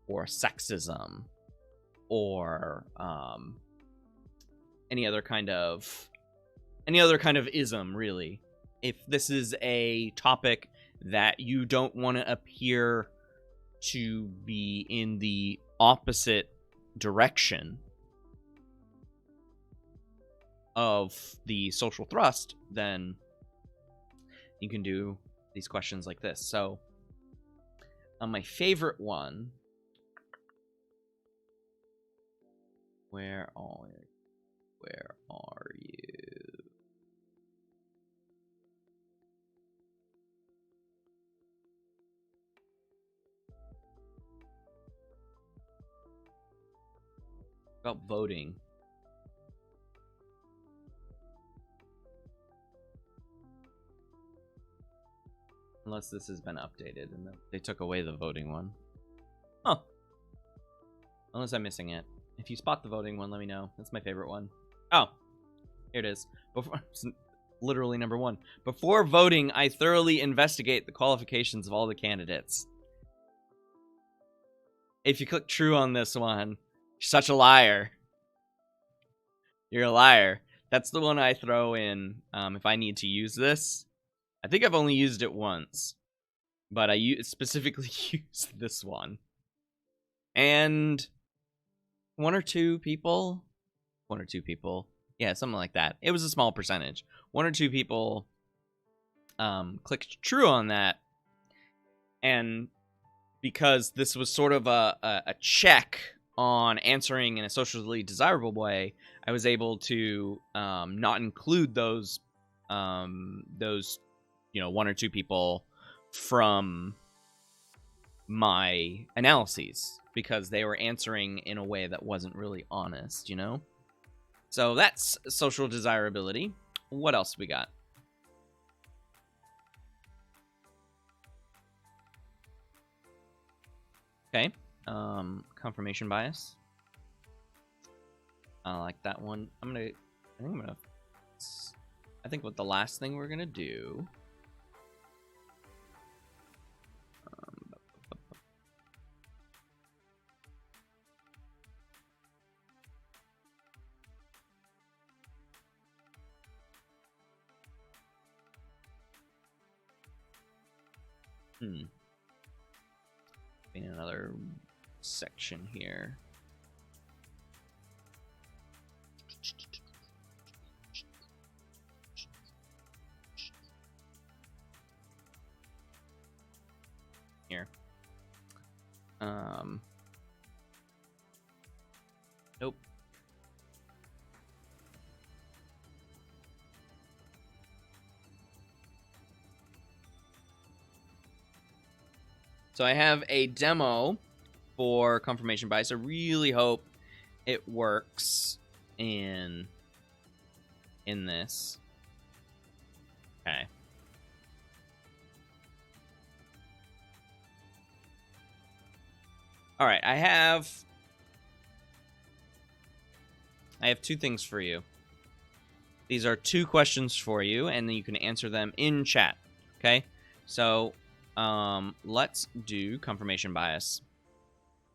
or sexism or any other kind of ism, really. If this is a topic that you don't want to appear to be in the opposite direction of the social thrust, then you can do these questions like this. So, my favorite one, where are you? About voting. Unless this has been updated and they took away the voting one. Huh. Unless I'm missing it. If you spot the voting one, let me know. That's my favorite one. Oh. Here it is. Literally number 1. Before voting, I thoroughly investigate the qualifications of all the candidates. If you click true on this one, you're such a liar. You're a liar. That's the one I throw in if I need to use this. I think I've only used it once, but I specifically used this one. And one or two people, yeah, something like that. It was a small percentage. 1 or 2 people clicked true on that, and because this was sort of a check on answering in a socially desirable way, I was able to not include those 1 or 2 people from my analyses because they were answering in a way that wasn't really honest, you know? So that's social desirability. What else we got? Okay. Confirmation bias. I like that one. I think what the last thing we're gonna do. In another section here. Here. Nope. So I have a demo for confirmation bias. I really hope it works in this. Okay. All right, I have 2 things for you. These are 2 questions for you, and then you can answer them in chat. Okay? So, let's do confirmation bias.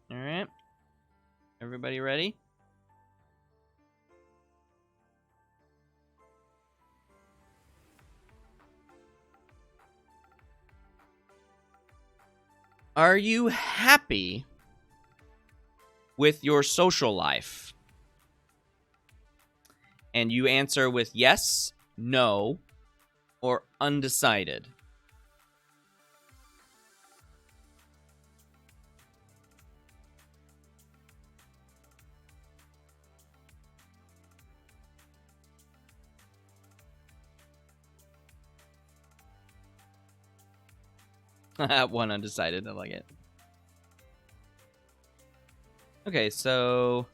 All right. Everybody ready? Are you happy with your social life? And you answer with yes, no, or undecided. One undecided. I like it. Okay, so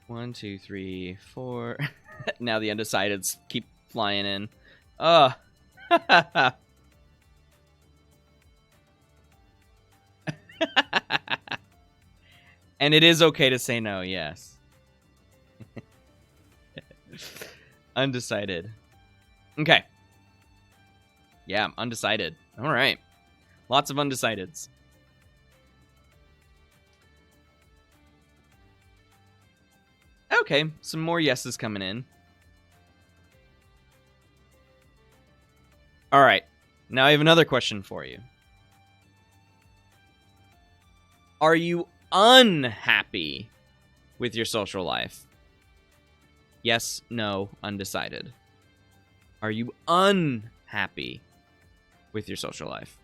1, 2, 3, 4. Now the undecideds keep flying in. Oh. And it is okay to say no, yes. Undecided. Okay. Yeah, undecided. All right. Lots of undecideds. Okay, some more yeses coming in. All right. Now I have another question for you. Are you unhappy with your social life? Yes, no, undecided. Are you unhappy with your social life?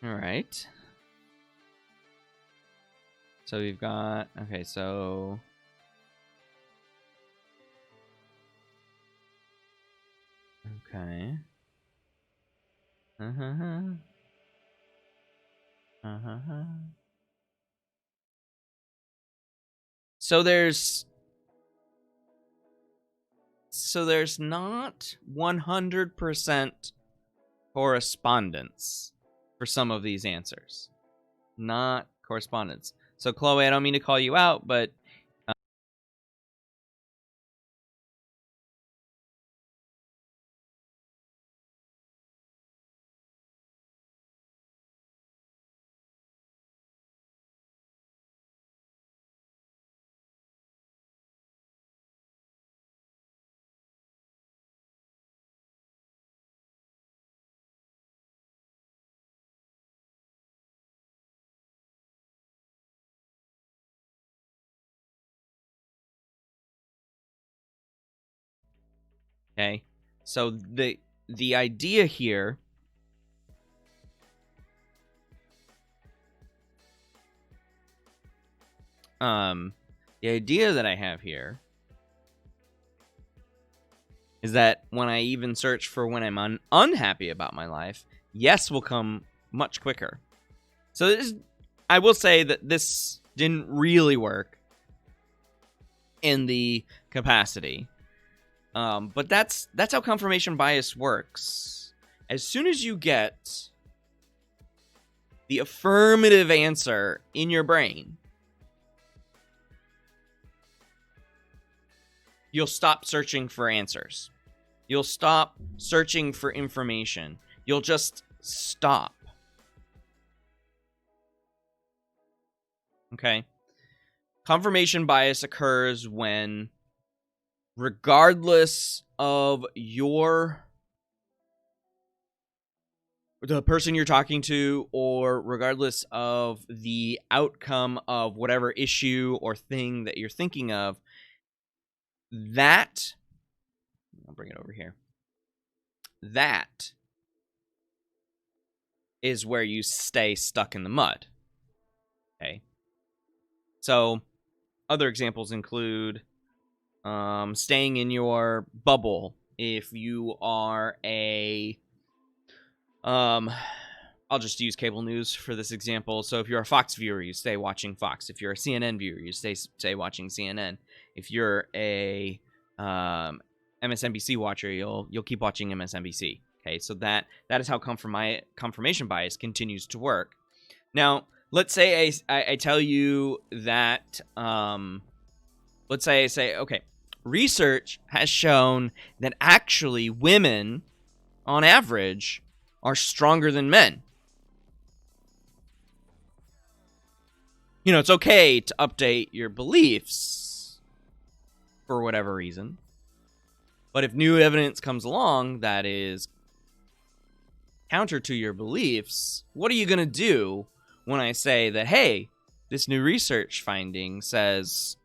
All right. So we've got... Okay, so... Okay. So there's not 100% correspondence for some of these answers. Not correspondence. So Chloe, I don't mean to call you out, but okay. So the idea here the idea that I have here is that when I even search for when I'm unhappy about my life, yes will come much quicker. So I will say that this didn't really work in the capacity. But that's how confirmation bias works. As soon as you get the affirmative answer in your brain, you'll stop searching for answers. You'll stop searching for information. You'll just stop. Okay? Confirmation bias occurs when, regardless of the person you're talking to, or regardless of the outcome of whatever issue or thing that you're thinking of, I'll bring it over here. That is where you stay stuck in the mud. Okay. So, other examples include staying in your bubble. If you are I'll just use cable news for this example. So if you're a Fox viewer, you stay watching Fox. If you're a CNN viewer, you stay watching CNN. If you're a MSNBC watcher, you'll keep watching MSNBC. Okay, so that is how confirmation bias continues to work. Now, let's say I tell you that let's say I say, okay, research has shown that actually women, on average, are stronger than men. You know, it's okay to update your beliefs for whatever reason. But if new evidence comes along that is counter to your beliefs, what are you going to do when I say that, hey, this new research finding says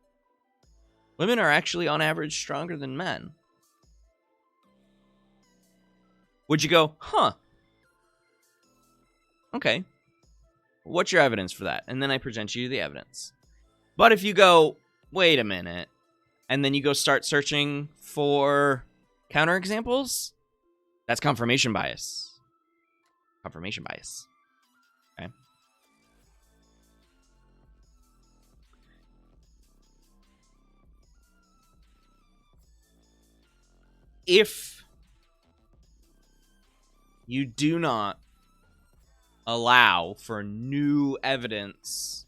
women are actually on average stronger than men? Would you go, huh? Okay. What's your evidence for that? And then I present you the evidence. But if you go, wait a minute, and then you go start searching for counterexamples, that's confirmation bias. Confirmation bias. Okay. If you do not allow for new evidence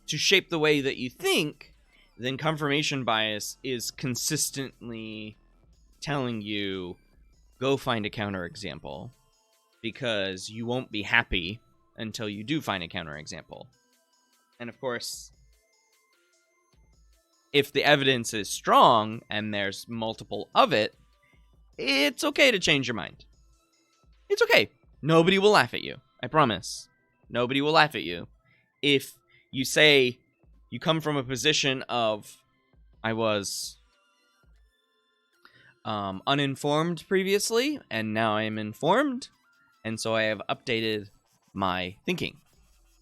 to shape the way that you think, then confirmation bias is consistently telling you, go find a counterexample, because you won't be happy until you do find a counterexample. And of course, if the evidence is strong and there's multiple of it, it's okay to change your mind. It's okay. Nobody will laugh at you. I promise. Nobody will laugh at you. If you say you come from a position of, I was uninformed previously, and now I am informed, and so I have updated my thinking.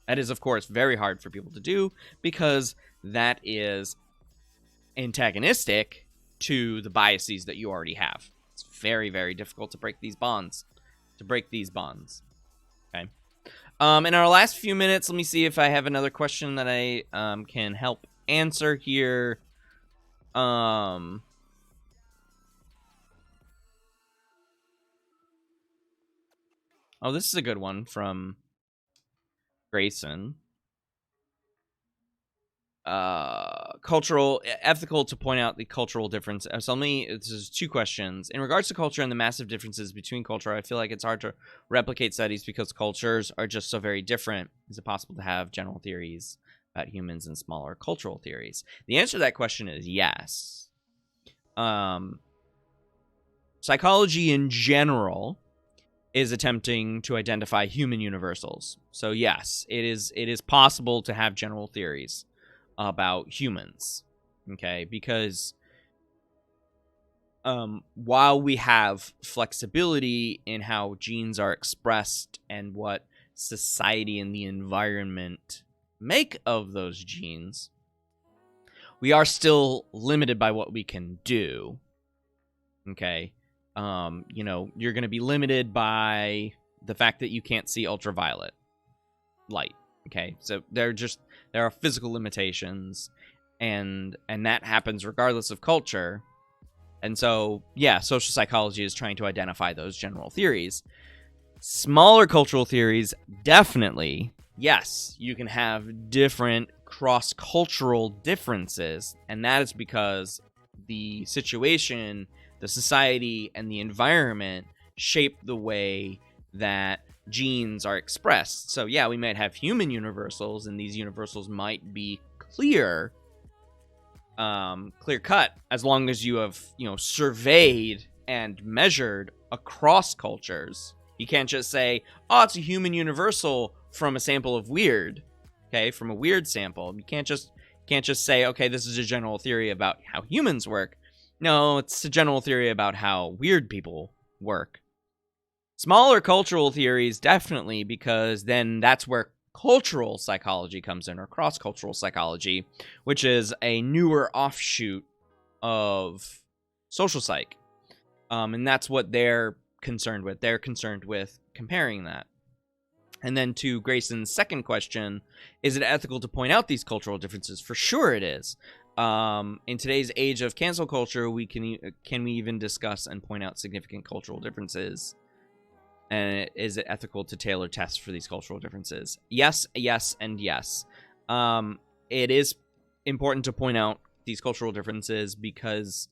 That is, of course, very hard for people to do, because that is antagonistic to the biases that you already have. It's very, very difficult to break these bonds. Okay. In our last few minutes, let me see if I have another question that I can help answer here. Oh, this is a good one from Grayson. Ethical to point out the cultural difference. So this is two questions. In regards to culture and the massive differences between culture, I feel like it's hard to replicate studies because cultures are just so very different. Is it possible to have general theories about humans and smaller cultural theories? The answer to that question is yes. Psychology in general is attempting to identify human universals. So yes, it is possible to have general theories about humans, okay? Because while we have flexibility in how genes are expressed and what society and the environment make of those genes, we are still limited by what we can do, okay? You know, you're going to be limited by the fact that you can't see ultraviolet light, okay? So there are physical limitations, and that happens regardless of culture. And so, yeah, social psychology is trying to identify those general theories. Smaller cultural theories, definitely, yes, you can have different cross-cultural differences, and that is because the situation, the society, and the environment shape the way that genes are expressed. So yeah, we might have human universals, and these universals might be clear cut, as long as you have, surveyed and measured across cultures. You can't just say, oh, it's a human universal from a sample of weird, okay, from a weird sample. You can't just say, okay, this is a general theory about how humans work. No, it's a general theory about how weird people work. Smaller cultural theories, definitely, because then that's where cultural psychology comes in, or cross-cultural psychology, which is a newer offshoot of social psych. And that's what they're concerned with. They're concerned with comparing that. And then to Grayson's second question, is it ethical to point out these cultural differences? For sure it is. In today's age of cancel culture, can we even discuss and point out significant cultural differences? And is it ethical to tailor tests for these cultural differences? Yes, yes, and yes. It is important to point out these cultural differences because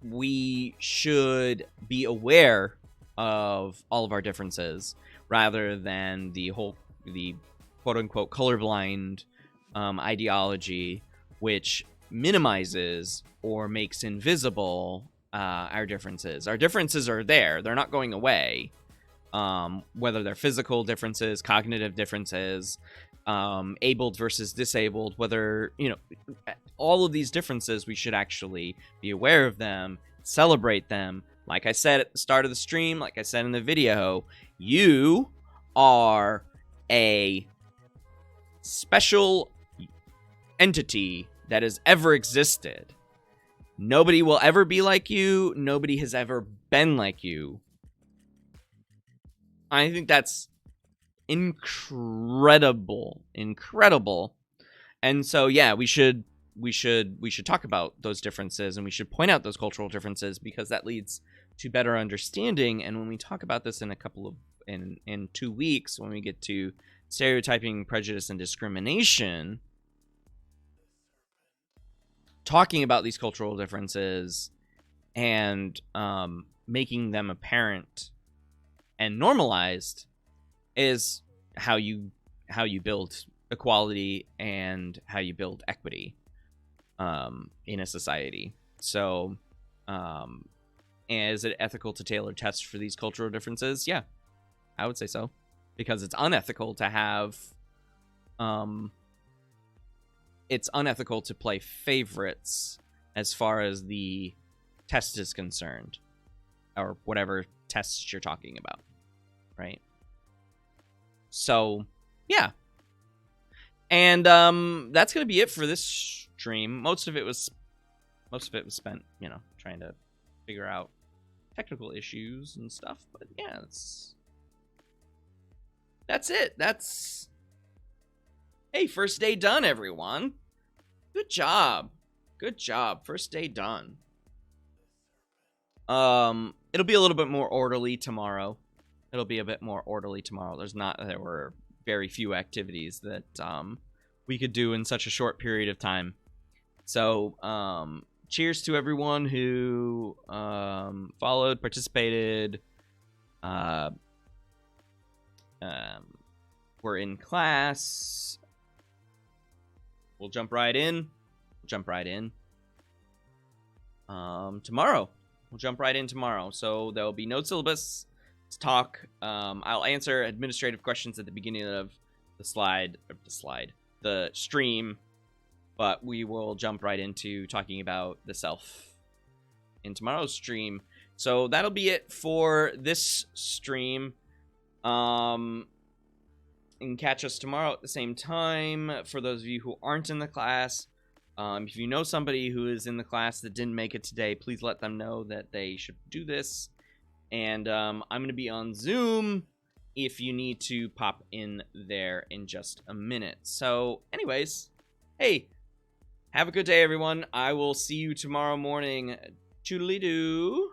we should be aware of all of our differences rather than the quote-unquote colorblind ideology, which minimizes or makes invisible our differences. Our differences are there. They're not going away. Whether they're physical differences, cognitive differences, abled versus disabled, whether, all of these differences, we should actually be aware of them, celebrate them. Like I said at the start of the stream, like I said in the video, you are a special entity that has ever existed. Nobody will ever be like you. Nobody has ever been like you. I think that's incredible. And so, yeah, we should talk about those differences, and we should point out those cultural differences, because that leads to better understanding. And when we talk about this in 2 weeks, when we get to stereotyping, prejudice, and discrimination, talking about these cultural differences and making them apparent and normalized is how you build equality and how you build equity in a society. So, is it ethical to tailor tests for these cultural differences? Yeah, I would say so, because it's unethical to have it's unethical to play favorites as far as the test is concerned, or whatever tests you're talking about, right? So, yeah. And that's gonna be it for this stream. Most of it was spent, trying to figure out technical issues and stuff. But yeah, that's it. Hey, first day done, everyone. Good job. First day done. It'll be a little bit more orderly tomorrow. There were very few activities that we could do in such a short period of time. So, cheers to everyone who followed, participated, were in class. We'll jump right in. Tomorrow. We'll jump right in tomorrow. So there'll be no syllabus to talk. I'll answer administrative questions at the beginning of the stream, but we will jump right into talking about the self in tomorrow's stream. So that'll be it for this stream. You can catch us tomorrow at the same time. For those of you who aren't in the class, if you know somebody who is in the class that didn't make it today, please let them know that they should do this. And I'm going to be on Zoom if you need to pop in there in just a minute. So anyways, hey, have a good day, everyone. I will see you tomorrow morning. Toodly-doo.